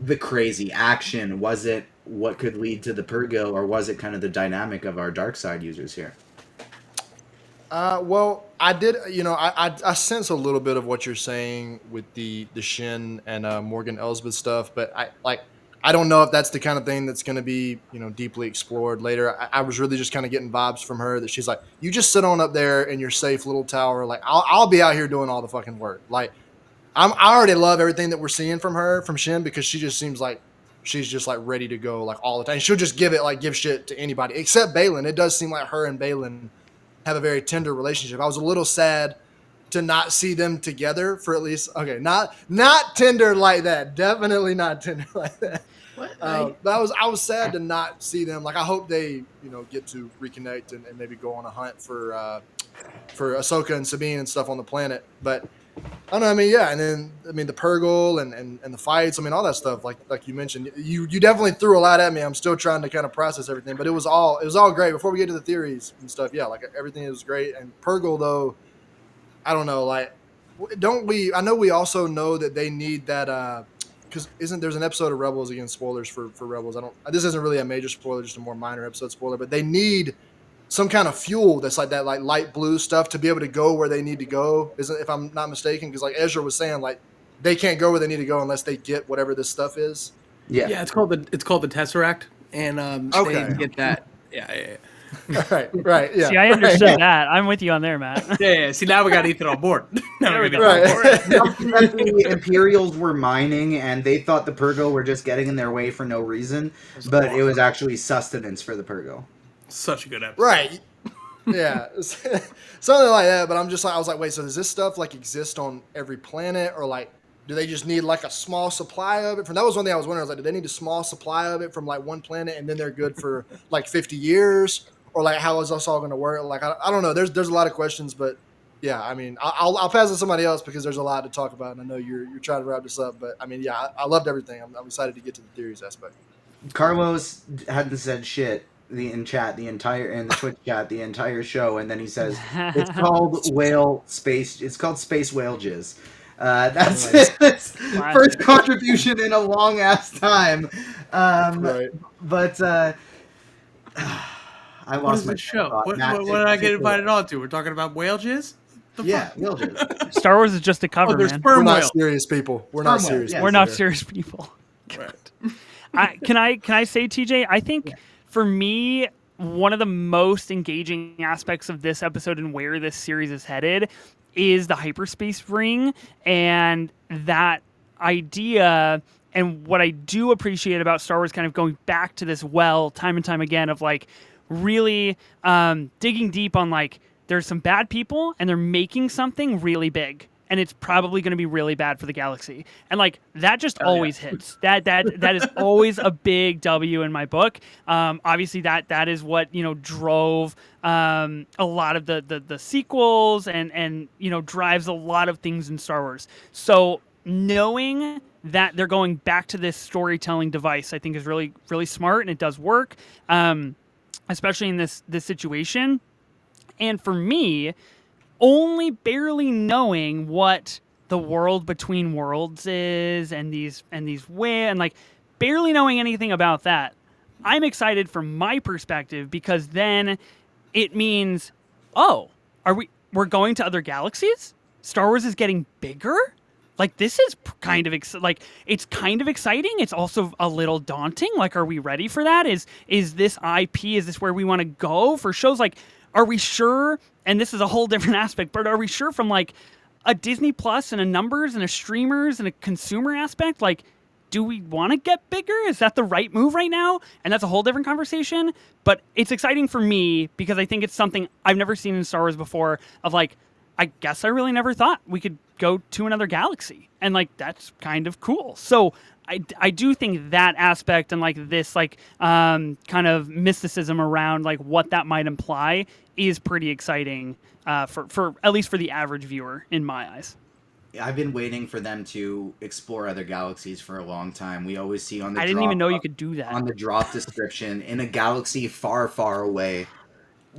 the crazy action? Was it what could lead to the Purgo? Or was it kind of the dynamic of our dark side users here? Well, I did, I sense a little bit of what you're saying with the Shin and Morgan Elsbeth stuff, but I don't know if that's the kind of thing that's going to be, deeply explored later. I was really just kind of getting vibes from her that she's like, you just sit on up there in your safe little tower. Like, I'll be out here doing all the fucking work. Like, I already love everything that we're seeing from Shin, because she just seems like she's just like ready to go like all the time. She'll just give shit to anybody except Baylan. It does seem like her and Baylan have a very tender relationship. I was a little sad to not see them together for at least, okay, not tender like that. Definitely not tender like that. What? But I was sad to not see them. Like, I hope they, get to reconnect and maybe go on a hunt for Ahsoka and Sabine and stuff on the planet. But I don't know. I mean, yeah. And then, the Purgle and the fights, all that stuff, like you mentioned, you definitely threw a lot at me. I'm still trying to kind of process everything, but it was all great. Before we get to the theories and stuff, yeah, like everything was great. And Purgle, though, I don't know, like, I know we also know that they need that, because there's an episode of Rebels, again, spoilers for Rebels. This isn't really a major spoiler, just a more minor episode spoiler, but they need some kind of fuel that's like that, like light blue stuff, to be able to go where they need to go. If I'm not mistaken, because like Ezra was saying, like, they can't go where they need to go unless they get whatever this stuff is. Yeah, it's called the Tesseract, and Okay. they get that. Yeah. Right. Yeah. See, I understood that. I'm with you on there, Matt. Yeah. See, now we got Ethan on board. Now we got Right. on board. Something that the Imperials were mining, and they thought the Purgo were just getting in their way for no reason, but it was actually sustenance for the Purgo. Such a good episode. Right. Yeah. Something like that. But I was like, wait, so does this stuff like exist on every planet, or like, do they just need like a small supply of it? That was one thing I was wondering. I was like, do they need a small supply of it from like one planet and then they're good for like 50 years? Or like, how is this all going to work? Like, I don't know. There's a lot of questions, but yeah, I'll pass it to somebody else because there's a lot to talk about. And I know you're trying to wrap this up, but yeah, I loved everything. I'm excited to get to the theories aspect. Carlos hadn't said shit in the Twitch chat the entire show, and then he says it's called space whale jizz. That's his first contribution in a long ass time. Right. But I lost my show. What did I get invited on to? We're talking about whale jizz? Yeah, whale jizz. Star Wars is just a cover, there's man. sperm We're not whale. serious people. We're not serious. Yeah. We're not serious people. Right. Can I say, TJ? I think for me, one of the most engaging aspects of this episode and where this series is headed is the hyperspace ring, and that idea. And what I do appreciate about Star Wars kind of going back to this well time and time again of like really digging deep on like there's some bad people and they're making something really big. And it's probably going to be really bad for the galaxy, and like that just always hits. That is always a big W in my book. Obviously, that is what drove a lot of the sequels, and drives a lot of things in Star Wars. So knowing that they're going back to this storytelling device, I think is really really smart, and it does work, especially in this situation. And for me, only barely knowing what the world between worlds is, and these and like barely knowing anything about that, I'm excited from my perspective, because then it means, oh, we're going to other galaxies? Star Wars is getting bigger? Like, this is kind of it's kind of exciting. It's also a little daunting. Like, are we ready for that? Is this IP? Is this where we want to go for shows? Like, are we sure? And this is a whole different aspect, but are we sure from like a Disney Plus and a numbers and a streamers and a consumer aspect? Like, do we want to get bigger? Is that the right move right now? And that's a whole different conversation. But it's exciting for me because I think it's something I've never seen in Star Wars before. Of like, I guess I really never thought we could go to another galaxy, and like that's kind of cool. So I do think that aspect, and like this like kind of mysticism around like what that might imply is pretty exciting for at least for the average viewer in my eyes. I've been waiting for them to explore other galaxies for a long time. We always see on the I didn't even know you could do that. on the drop description, in a galaxy far, far away,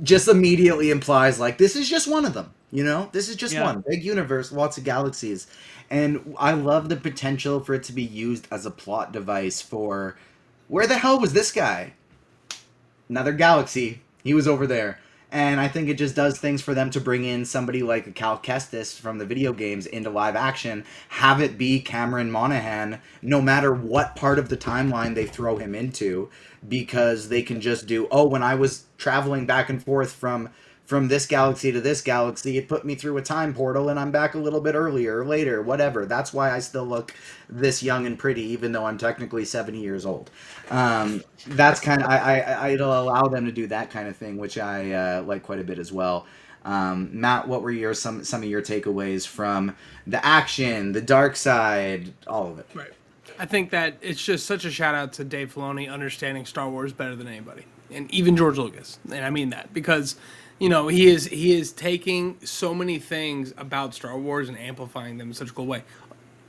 just immediately implies like this is just one of them. This is just one big universe, lots of galaxies, and I love the potential for it to be used as a plot device for where the hell was this guy? Another galaxy. He was over there. And I think it just does things for them to bring in somebody like Cal Kestis from the video games into live action, have it be Cameron Monaghan, no matter what part of the timeline they throw him into, because they can just do, oh, when I was traveling back and forth from this galaxy to this galaxy, it put me through a time portal and I'm back a little bit earlier or later, whatever. That's why I still look this young and pretty, even though I'm technically 70 years old. That's kind of, it'll allow them to do that kind of thing, which I like quite a bit as well. Matt, what were some of your takeaways from the action, the dark side, all of it? Right. I think that it's just such a shout out to Dave Filoni understanding Star Wars better than anybody, and even George Lucas. And I mean that because he is taking so many things about Star Wars and amplifying them in such a cool way.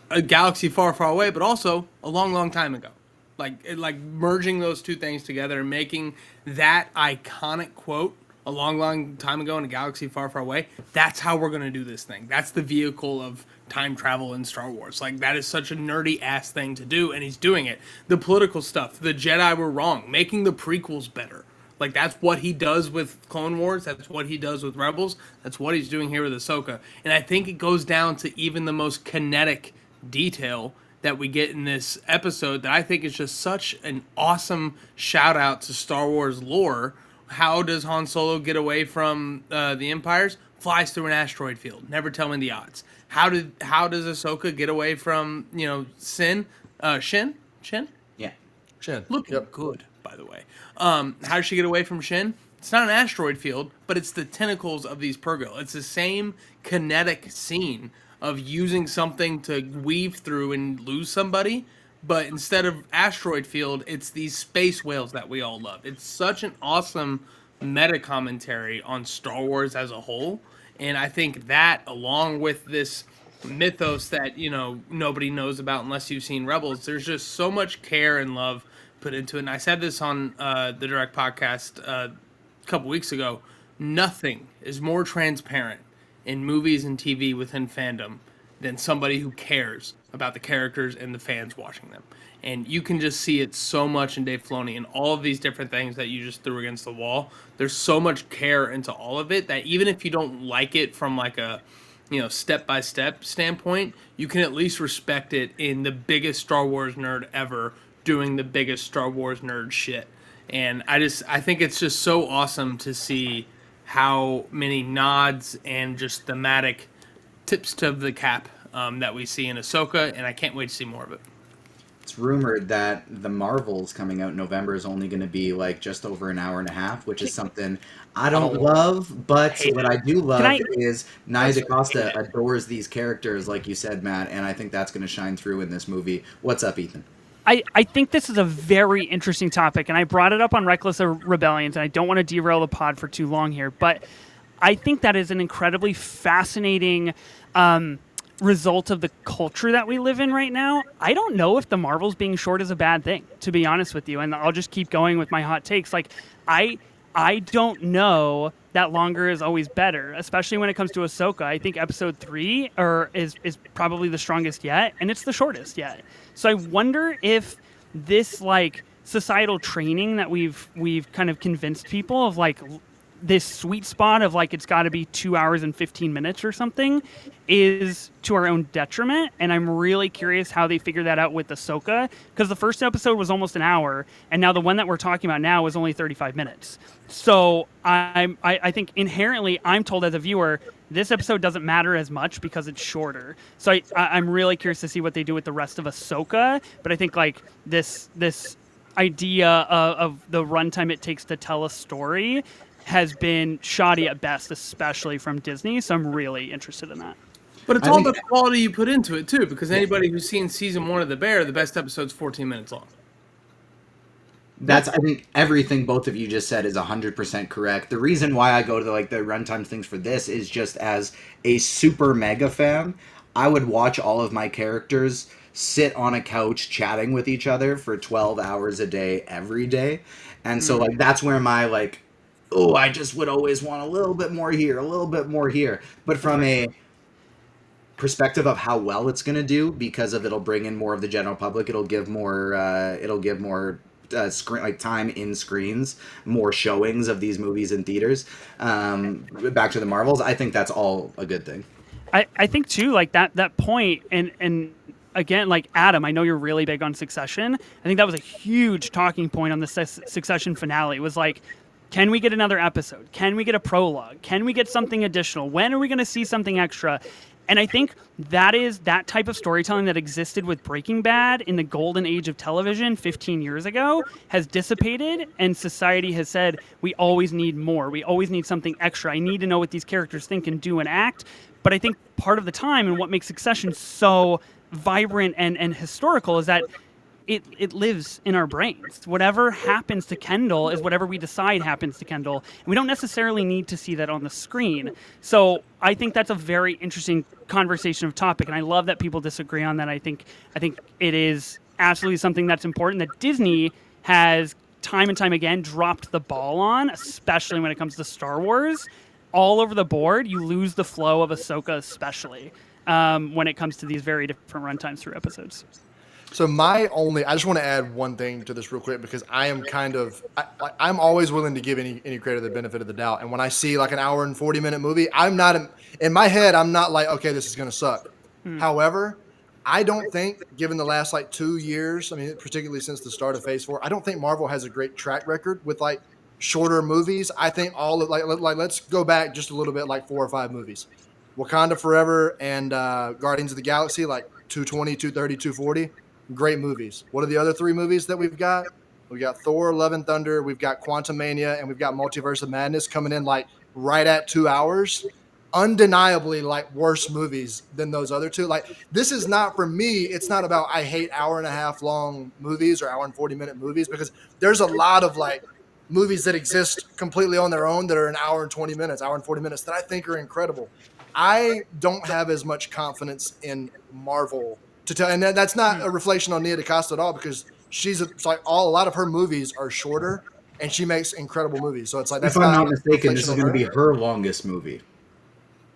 A galaxy far, far away, but also a long, long time ago. Like merging those two things together and making that iconic quote a long, long time ago in a galaxy far, far away. That's how we're going to do this thing. That's the vehicle of time travel in Star Wars. Like, that is such a nerdy ass thing to do, and he's doing it. The political stuff, the Jedi were wrong, making the prequels better. Like, that's what he does with Clone Wars. That's what he does with Rebels. That's what he's doing here with Ahsoka. And I think it goes down to even the most kinetic detail that we get in this episode that I think is just such an awesome shout out to Star Wars lore. How does Han Solo get away from the Empires? Flies through an asteroid field. Never tell me the odds. How does Ahsoka get away from Shin? Shin? Yeah. Shin. Looking good, by the way. How does she get away from Shin? It's not an asteroid field, but it's the tentacles of these Purrgil. It's the same kinetic scene of using something to weave through and lose somebody, but instead of asteroid field, it's these space whales that we all love. It's such an awesome meta commentary on Star Wars as a whole, and I think that, along with this mythos that nobody knows about unless you've seen Rebels, there's just so much care and love put into it. And I said this on the Direct podcast a couple weeks ago. Nothing is more transparent in movies and TV within fandom than somebody who cares about the characters and the fans watching them. And you can just see it so much in Dave Filoni and all of these different things that you just threw against the wall. There's so much care into all of it that even if you don't like it from like a step-by-step standpoint, you can at least respect it in the biggest Star Wars nerd ever doing the biggest Star Wars nerd shit. And I think it's just so awesome to see how many nods and just thematic tips to the cap that we see in Ahsoka, and I can't wait to see more of it. It's rumored that the Marvels coming out in November is only going to be like just over an hour and a half, which is something I don't Oh, love. But hate what it. I do Can love I? is Nia That's DaCosta hate it. adores these characters, like you said, Matt, and I think that's going to shine through in this movie. What's up, Ethan? I think this is a very interesting topic, and I brought it up on Reckless Rebellions, and I don't want to derail the pod for too long here, but I think that is an incredibly fascinating result of the culture that we live in right now. I don't know if the Marvels being short is a bad thing, to be honest with you, and I'll just keep going with my hot takes. Like, I I don't know that longer is always better, especially when it comes to Ahsoka. I think episode 3 is probably the strongest yet, and it's the shortest yet. So I wonder if this like societal training that we've kind of convinced people of like this sweet spot of like it's got to be 2 hours and 15 minutes or something is to our own detriment. And I'm really curious how they figure that out with Ahsoka, because the first episode was almost an hour, and now the one that we're talking about now is only 35 minutes. So I think inherently I'm told as a viewer this episode doesn't matter as much because it's shorter. So I'm really curious to see what they do with the rest of Ahsoka. But I think like this idea of the runtime it takes to tell a story has been shoddy at best, especially from Disney. So I'm really interested in that. But it's I all think about the quality you put into it too, because anybody who's seen season 1 of The Bear, the best episode's 14 minutes long. I think everything both of you just said is 100% correct. The reason why I go to like the runtime things for this is just as a super mega fan, I would watch all of my characters sit on a couch chatting with each other for 12 hours a day every day. And so like that's where my like, oh, I just would always want a little bit more here, a little bit more here. But from a perspective of how well it's going to do, because of it'll bring in more of the general public, it'll give more screen like time in screens, more showings of these movies in theaters. Back to the Marvels, I think that's all a good thing. I think too, like that point, and again, like Adam, I know you're really big on Succession. I think that was a huge talking point on the Succession finale. It was like, can we get another episode? Can we get a prologue? Can we get something additional? When are we going to see something extra? And I think that is that type of storytelling that existed with Breaking Bad in the golden age of television 15 years ago has dissipated, and society has said, we always need more. We always need something extra. I need to know what these characters think and do and act. But I think part of the time and what makes Succession so vibrant and historical is that it lives in our brains. Whatever happens to Kendall is whatever we decide happens to Kendall. And we don't necessarily need to see that on the screen. So I think that's a very interesting conversation of topic. And I love that people disagree on that. I think it is absolutely something that's important that Disney has time and time again dropped the ball on, especially when it comes to Star Wars. All over the board, you lose the flow of Ahsoka, especially when it comes to these very different runtimes through episodes. So I just want to add one thing to this real quick, because I am I'm always willing to give any creator the benefit of the doubt. And when I see like an hour and 40-minute movie, I'm not in my head, I'm not like, okay, this is going to suck. However, I don't think, given the last like 2 years, I mean, particularly since the start of Phase 4, I don't think Marvel has a great track record with like shorter movies. I think all of like let's go back just a little bit, like 4 or 5 movies. Wakanda Forever and Guardians of the Galaxy, like 220, 230, 240. Great movies. What are the other 3 movies that we've got? We've got Thor, Love and Thunder, we've got Quantumania, and we've got Multiverse of Madness coming in like right at 2 hours. Undeniably like worse movies than those other 2. Like, this is not, for me, it's not about I hate hour and a half long movies or hour and 40-minute movies, because there's a lot of like movies that exist completely on their own that are an hour and 20 minutes, hour and 40 minutes that I think are incredible. I don't have as much confidence in Marvel to tell, and that's not a reflection on Nia DaCosta at all, because it's like a lot of her movies are shorter, and she makes incredible movies. So it's like, that's If I'm not a mistaken, this reflection is on going to her. be her longest movie.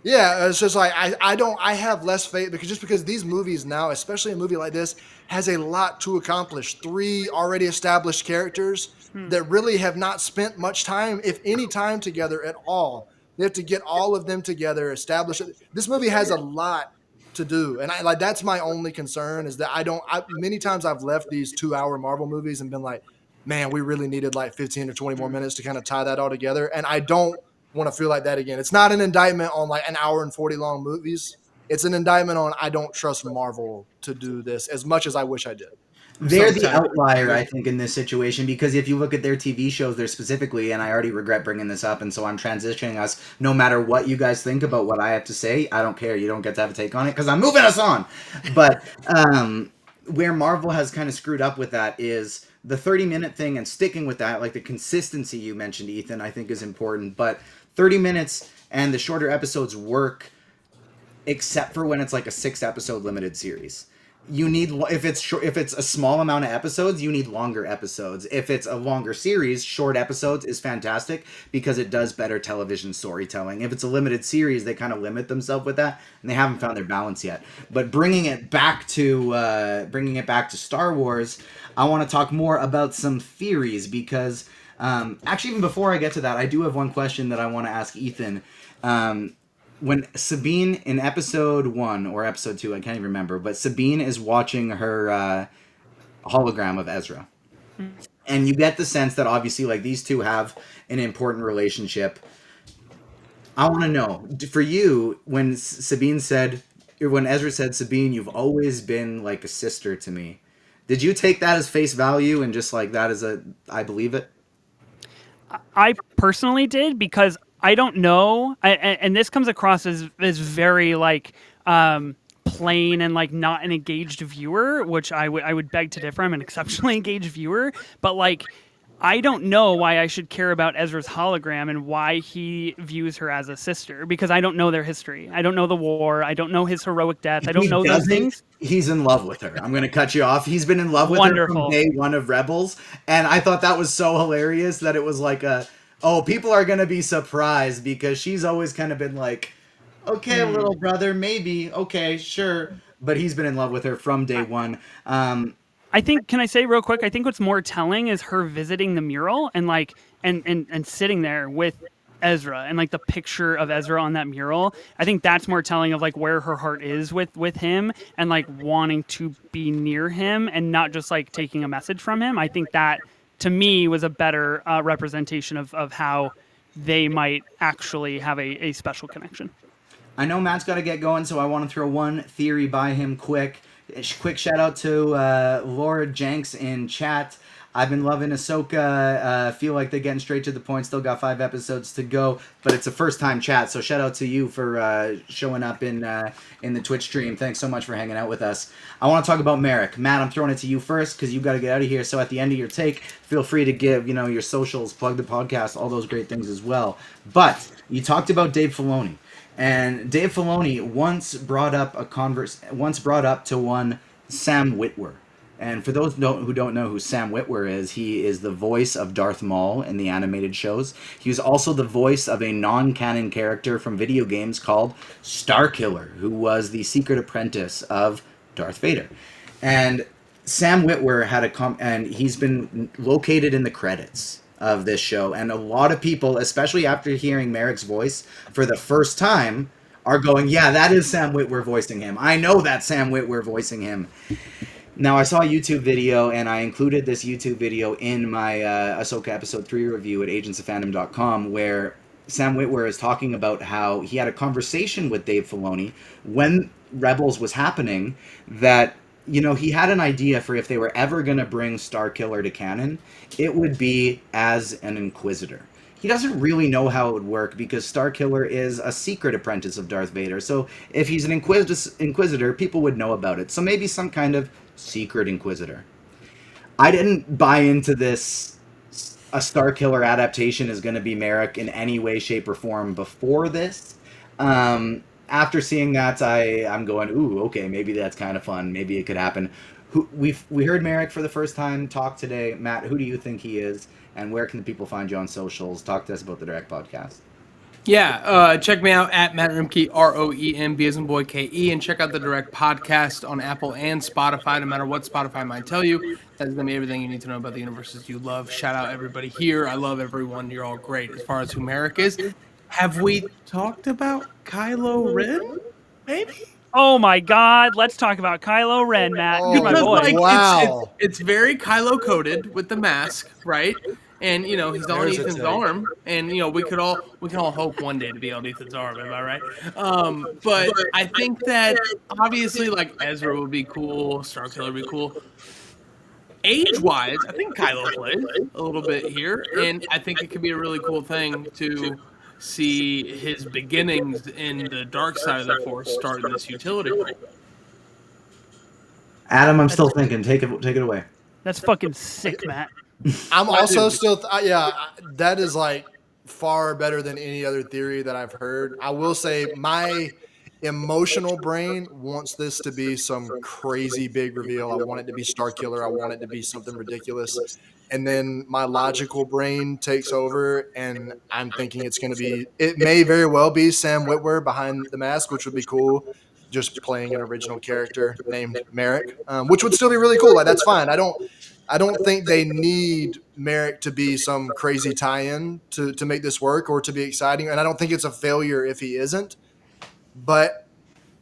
Yeah, it's just like I have less faith, because these movies now, especially a movie like this, has a lot to accomplish. 3 already established characters that really have not spent much time, if any time together at all. They have to get all of them together, establish it. This movie has a lot to do, and that's my only concern, is that many times I've left these 2-hour Marvel movies and been like, man, we really needed like 15 or 20 more minutes to kind of tie that all together, and I don't want to feel like that again. It's not an indictment on like an hour and 40 long movies. it's an indictment on I don't trust Marvel to do this as much as I wish I did. They're so the excited. outlier, I think, in this situation, because if you look at their TV shows, they're specifically, and I already regret bringing this up, and so I'm transitioning us. No matter what you guys think about what I have to say, I don't care. You don't get to have a take on it because I'm moving us on. But where Marvel has kind of screwed up with that is the 30-minute thing and sticking with that, like the consistency you mentioned, Ethan, I think is important. But 30 minutes and the shorter episodes work, except for when it's like a 6-episode limited series. You need, if it's a small amount of episodes, you need longer episodes. If it's a longer series, short episodes is fantastic because it does better television storytelling. If it's a limited series, they kind of limit themselves with that, and they haven't found their balance yet. But bringing it back to Star Wars, I want to talk more about some theories because actually, even before I get to that, I do have one question that I want to ask Ethan. When Sabine in episode 1 or episode 2, I can't even remember, but Sabine is watching her hologram of Ezra. And you get the sense that obviously like these two have an important relationship. I want to know, for you, when Sabine said, or when Ezra said, Sabine, you've always been like a sister to me. Did you take that as face value and just like that as I believe it? I personally did because I don't know, and this comes across as very like plain and like not an engaged viewer, which I would beg to differ. I'm an exceptionally engaged viewer, but like I don't know why I should care about Ezra's hologram and why he views her as a sister because I don't know their history. I don't know the war. I don't know his heroic death. I don't know those things. He's in love with her. I'm going to cut you off. He's been in love with her from Wonderful. day one of Rebels, and I thought that was so hilarious that it was like people are going to be surprised because she's always kind of been like, okay, little brother, maybe, okay, sure, but he's been in love with her from day one. I think, can I say real quick? I think what's more telling is her visiting the mural and like and sitting there with Ezra and like the picture of Ezra on that mural. I think that's more telling of like where her heart is with him and like wanting to be near him and not just like taking a message from him. I think that to me was a better representation of how they might actually have a special connection. I know Matt's got to get going, so I want to throw one theory by him quick. Quick shout out to Laura Jenks in chat. I've been loving Ahsoka. Feel like they're getting straight to the point. Still got 5 episodes to go, but it's a first time chat. So shout out to you for showing up in the Twitch stream. Thanks so much for hanging out with us. I want to talk about Merrick. Matt, I'm throwing it to you first because you got to get out of here. So at the end of your take, feel free to give your socials, plug the podcast, all those great things as well. But you talked about Dave Filoni. And Dave Filoni once brought up to one Sam Witwer. And for those who don't know who Sam Witwer is, he is the voice of Darth Maul in the animated shows. He was also the voice of a non-canon character from video games called Starkiller, who was the secret apprentice of Darth Vader. And Sam Witwer and he's been located in the credits of this show, and a lot of people, especially after hearing Merrick's voice for the first time, are going, yeah, that is Sam Witwer voicing him. I know that's Sam Witwer voicing him. Now, I saw a YouTube video, and I included this YouTube video in my Ahsoka Episode 3 review at agentsoffandom.com, where Sam Witwer is talking about how he had a conversation with Dave Filoni when Rebels was happening, that he had an idea for if they were ever going to bring Starkiller to canon, it would be as an Inquisitor. He doesn't really know how it would work because Starkiller is a secret apprentice of Darth Vader. So if he's an Inquisitor, people would know about it. So maybe some kind of secret Inquisitor. I didn't buy into this. A Starkiller adaptation is going to be Merrick in any way, shape, or form before this. After seeing that, I'm going, ooh, okay, maybe that's kind of fun. Maybe it could happen. We heard Merrick for the first time talk today. Matt, who do you think he is, and where can the people find you on socials? Talk to us about the Direct Podcast. Yeah, check me out at Matt Rimke, ROEMB as in boy KE, and check out the Direct Podcast on Apple and Spotify. No matter what Spotify might tell you, that's gonna be everything you need to know about the universes you love. Shout out everybody here. I love everyone. You're all great. As far as who Merrick is, have we talked about Kylo Ren? Maybe. Oh my God! Let's talk about Kylo Ren, Matt. Oh, You're my Because boy. like Wow. it's very Kylo coded with the mask, right? and he's on There's a Ethan's take. arm, and we can all hope one day to be on Ethan's arm. Am I right? But I think that obviously, like Ezra would be cool, Starkiller would be cool. Age-wise, I think Kylo plays a little bit here, and I think it could be a really cool thing to see his beginnings in the dark side of the Force start in this utility role. Adam, I'm still thinking. Take it away. That's fucking sick, Matt. I'm also still, that is like far better than any other theory that I've heard. I will say my emotional brain wants this to be some crazy big reveal. I want it to be Starkiller. I want it to be something ridiculous. And then my logical brain takes over, and I'm thinking it's going to be, it may very well be Sam Witwer behind the mask, which would be cool. Just playing an original character named Merrick, which would still be really cool. Like, that's fine. I don't think they need Merrick to be some crazy tie-in to make this work or to be exciting. And I don't think it's a failure if he isn't. But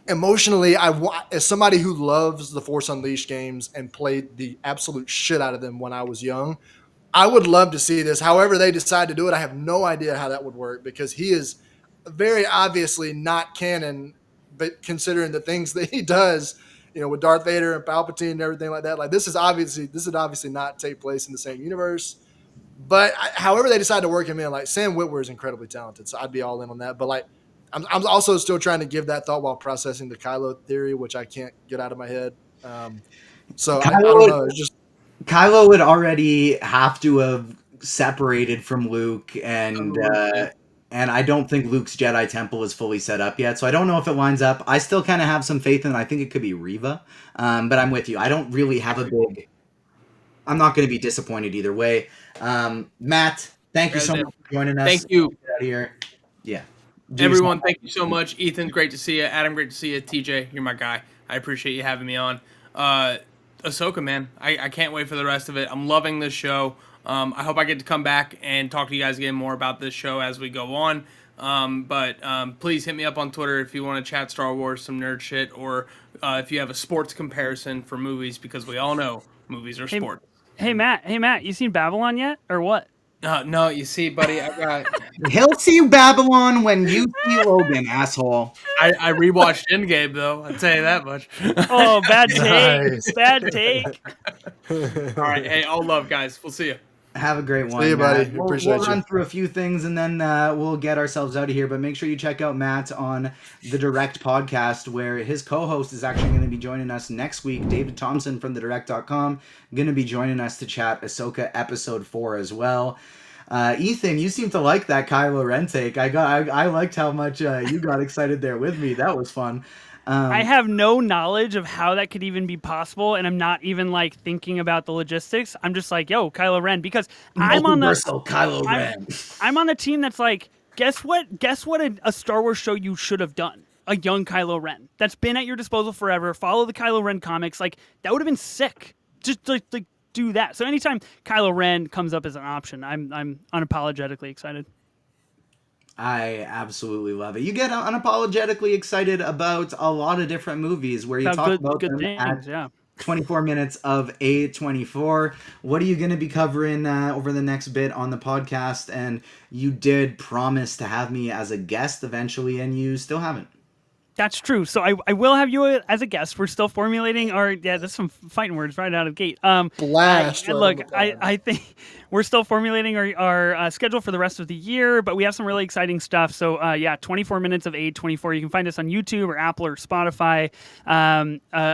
emotionally, as somebody who loves the Force Unleashed games and played the absolute shit out of them when I was young, I would love to see this. However they decide to do it, I have no idea how that would work, because he is very obviously not canon, but considering the things that he does, with Darth Vader and Palpatine and everything like that, like this would obviously not take place in the same universe. But however they decide to work him in, like Sam Witwer is incredibly talented, so I'd be all in on that. But like, I'm also still trying to give that thought while processing the Kylo theory, which I can't get out of my head. So I don't know. It's just Kylo would already have to have separated from Luke, and I don't think Luke's Jedi Temple is fully set up yet, so I don't know if it lines up. I still kind of have some faith in it. I think it could be Reva, but I'm with you. I don't really have a big... I'm not going to be disappointed either way. Matt, thank you so much for joining us. Thank you. Get out of here. Yeah. Everyone, thank you so much. Ethan, great to see you. Adam, great to see you. TJ, you're my guy. I appreciate you having me on. Ahsoka, man, I can't wait for the rest of it. I'm loving this show. I hope I get to come back and talk to you guys again more about this show as we go on. But please hit me up on Twitter if you want to chat Star Wars, some nerd shit, or if you have a sports comparison for movies, because we all know movies are sports. Hey Matt, you seen Babylon yet, or what? No, you see, buddy, I got... He'll see Babylon when you see Logan, asshole. I rewatched Endgame, though. I'll tell you that much. Oh, bad take. Nice. Bad take. All right. Hey, all love, guys. We'll see you. Have a great one. See you, buddy. We'll Appreciate run you. through a few things, and then we'll get ourselves out of here. But make sure you check out Matt on the Direct podcast, where his co-host is actually going to be joining us next week. David Thompson from thedirect.com going to be joining us to chat Ahsoka episode 4 as well. Ethan, you seem to like that Kylo Ren take. I liked how much you got excited there with me. That was fun. I have no knowledge of how that could even be possible, and I'm not even like thinking about the logistics. I'm just like, yo, Kylo Ren, because I'm on Kylo Ren. I'm on the team that's like, guess what a Star Wars show you should have done? A young Kylo Ren that's been at your disposal forever. Follow the Kylo Ren comics. Like, that would have been sick. Just like do that. So anytime Kylo Ren comes up as an option, I'm unapologetically excited. I absolutely love it. You get unapologetically excited about a lot of different movies where you talk about good them things, at 24 minutes of A24. What are you going to be covering over the next bit on the podcast? And you did promise to have me as a guest eventually, and you still haven't. That's true. So I will have you as a guest. We're still formulating our... Yeah, that's some fighting words right out of the gate. Blast. I think we're still formulating our schedule for the rest of the year, but we have some really exciting stuff. So, 24 minutes of A24. You can find us on YouTube or Apple or Spotify.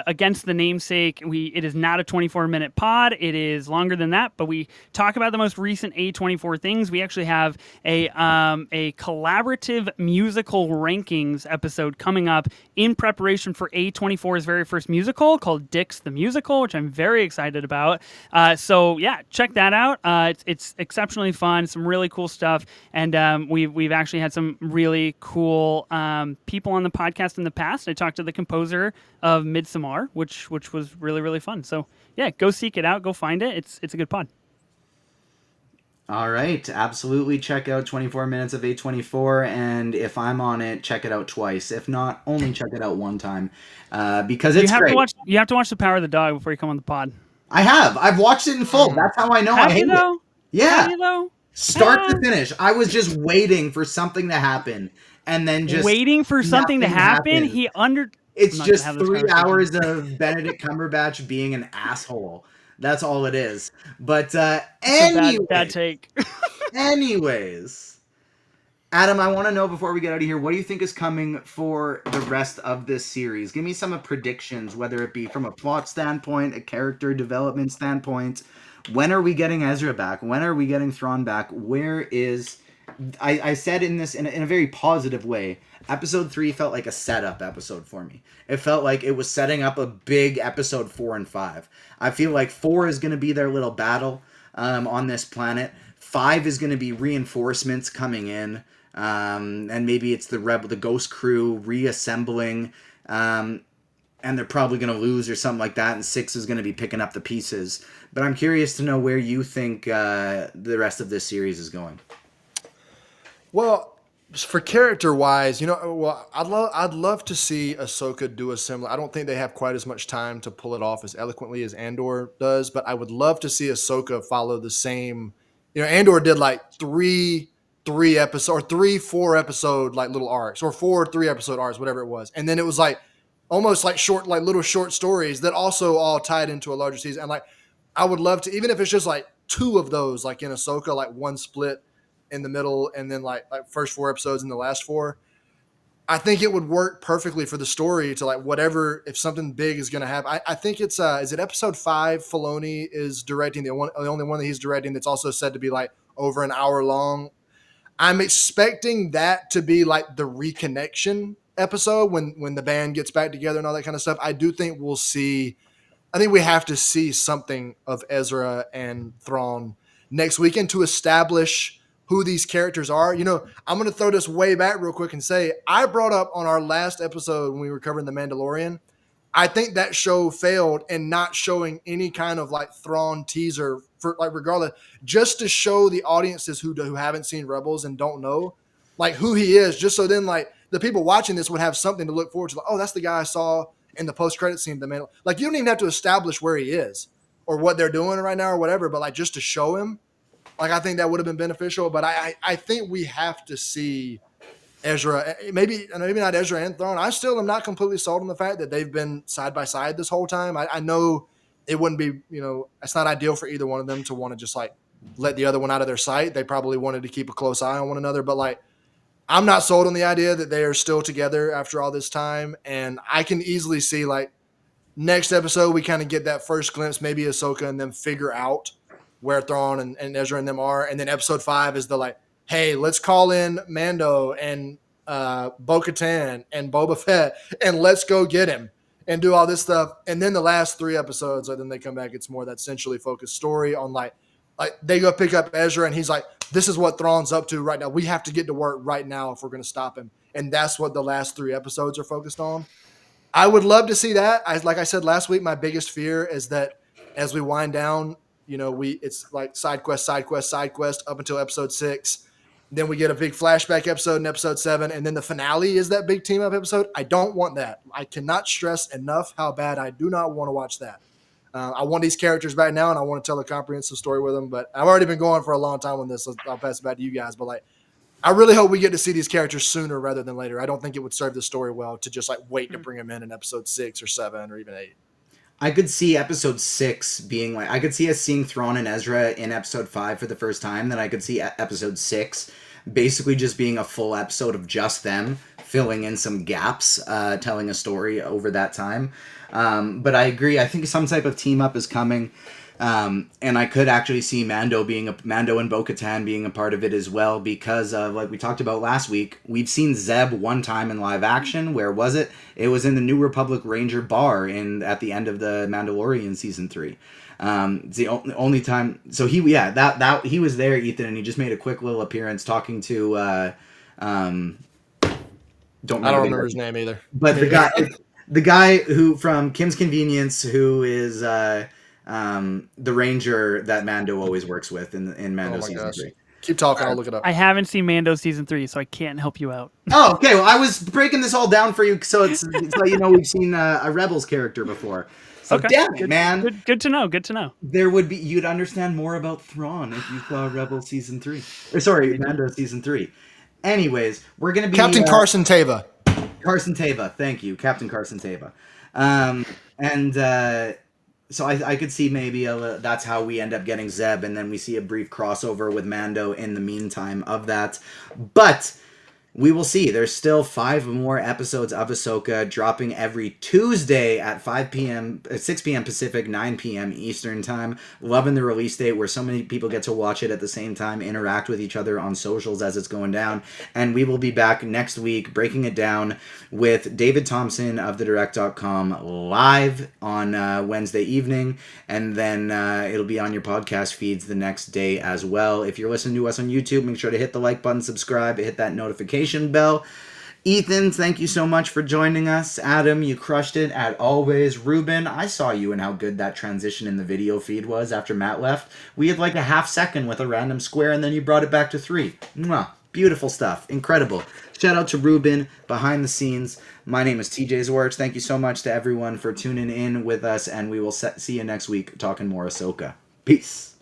Against the namesake, it is not a 24-minute pod. It is longer than that, but we talk about the most recent A24 things. We actually have a collaborative musical rankings episode coming up in preparation for A24's very first musical called Dix the Musical, which I'm very excited about. So check that out. It's exceptionally fun, some really cool stuff, and we've actually had some really cool people on the podcast in the past. I talked to the composer of Midsommar, which was really, really fun. So go seek it out, go find it. It's a good pod. All right, absolutely. Check out 24 minutes of A24, and if I'm on it, check it out twice. If not, only check it out one time, because it's great. You have to watch The Power of the Dog before you come on the pod. I've watched it in full. That's how I know Have I hate you though? it. Yeah, Have you though? start to finish. I was just waiting for something to happen, and then just Waiting for something to nothing happen. happened. I'm It's not gonna just have this 3 conversation. hours of Benedict Cumberbatch being an asshole. That's all it is. But It's a bad take. anyways, Adam, I want to know before we get out of here, what do you think is coming for the rest of this series? Give me some predictions, whether it be from a plot standpoint, a character development standpoint. When are we getting Ezra back? When are we getting Thrawn back? Where is I said in this in a very positive way. Episode 3 felt like a setup episode for me. It felt like it was setting up a big episode 4 and 5. I feel like 4 is going to be their little battle on this planet. 5 is going to be reinforcements coming in, and maybe it's the Ghost crew reassembling, and they're probably going to lose or something like that. And 6 is going to be picking up the pieces. But I'm curious to know where you think the rest of this series is going. Well, for character wise, I'd love to see Ahsoka do a similar. I don't think they have quite as much time to pull it off as eloquently as Andor does, but I would love to see Ahsoka follow the same. Andor did like three episode or 3-4 episode like little arcs, or 4 3-episode arcs, whatever it was, and then it was like almost like short, like little short stories that also all tied into a larger season. And like, I would love to, even if it's just like 2 of those, like in Ahsoka, like one split in the middle, and then like first 4 episodes and the last 4. I think it would work perfectly for the story to like whatever, if something big is going to happen. I think it's is it episode 5? Filoni is directing, the only one that he's directing that's also said to be like over an hour long. I'm expecting that to be like the reconnection episode when the band gets back together and all that kind of stuff. I do think we'll see. I think we have to see something of Ezra and Thrawn next weekend to establish who these characters are. I'm going to throw this way back real quick and say, I brought up on our last episode when we were covering The Mandalorian, I think that show failed in not showing any kind of like Thrawn teaser for like, regardless, just to show the audiences who haven't seen Rebels and don't know like who he is, just so then like the people watching this would have something to look forward to. Like, oh, that's the guy I saw in the post-credit scene. Like, you don't even have to establish where he is or what they're doing right now or whatever, but like just to show him, like, I think that would have been beneficial. But I think we have to see Ezra, maybe not Ezra and Thrawn. I still am not completely sold on the fact that they've been side by side this whole time. I know it wouldn't be, it's not ideal for either one of them to want to just like let the other one out of their sight. They probably wanted to keep a close eye on one another, but like, I'm not sold on the idea that they are still together after all this time. And I can easily see like next episode, we kind of get that first glimpse, maybe Ahsoka and them figure out where Thrawn and Ezra and them are. And then episode 5 is the like, hey, let's call in Mando and Bo-Katan and Boba Fett and let's go get him and do all this stuff. And then the last 3 episodes, then they come back. It's more that centrally focused story on like they go pick up Ezra and he's like, this is what Thrawn's up to right now. We have to get to work right now if we're going to stop him. And that's what the last 3 episodes are focused on. I would love to see that. Like I said last week, my biggest fear is that as we wind down, it's like side quest up until episode 6. Then we get a big flashback episode in episode 7, and then the finale is that big team up episode. I don't want that. I cannot stress enough how bad I do not want to watch that. I want these characters back now, and I want to tell a comprehensive story with them. But I've already been going for a long time on this. So I'll pass it back to you guys. But like, I really hope we get to see these characters sooner rather than later. I don't think it would serve the story well to just like wait to bring them in episode 6 or 7 or even 8. I could see episode 6 being like, I could see us seeing Thrawn and Ezra in episode 5 for the first time. Then I could see episode 6 basically just being a full episode of just them, filling in some gaps, telling a story over that time. But I agree. I think some type of team up is coming. And I could actually see Mando and Bo-Katan being a part of it as well, because of, like we talked about last week, we've seen Zeb one time in live action. Where was it? It was in the New Republic Ranger bar at the end of the Mandalorian season 3. It's the only time. So he was there, Ethan, and he just made a quick little appearance talking to I don't remember his name either. But the guy who from Kim's Convenience, who is the ranger that Mando always works with in Mando season 3. Keep talking, I'll look it up. I haven't seen Mando season 3, so I can't help you out. Oh, okay. Well, I was breaking this all down for you, so it's like, we've seen a Rebels character before. So Okay. damn it, man. Good to know. Good to know. You'd understand more about Thrawn if you saw Rebel season 3. Or sorry, Mando season 3. Anyways, we're gonna be Captain Carson Tava. Carson Tava. Thank you, Captain Carson Tava. And so I could see maybe that's how we end up getting Zeb, and then we see a brief crossover with Mando in the meantime of that. But we will see. There's still 5 more episodes of Ahsoka dropping every Tuesday at 5 p.m., 6 p.m. Pacific, 9 p.m. Eastern time. Loving the release date where so many people get to watch it at the same time, interact with each other on socials as it's going down. And we will be back next week breaking it down with David Thompson of thedirect.com live on Wednesday evening. And then it'll be on your podcast feeds the next day as well. If you're listening to us on YouTube, make sure to hit the like button, subscribe, hit that notification bell. Ethan, thank you so much for joining us. Adam, you crushed it at always. Ruben, I saw you and how good that transition in the video feed was after Matt left. We had like a half second with a random square and then you brought it back to 3. Mwah. Beautiful stuff. Incredible. Shout out to Ruben behind the scenes. My name is TJ's Works. Thank you so much to everyone for tuning in with us, and we will see you next week talking more Ahsoka. Peace.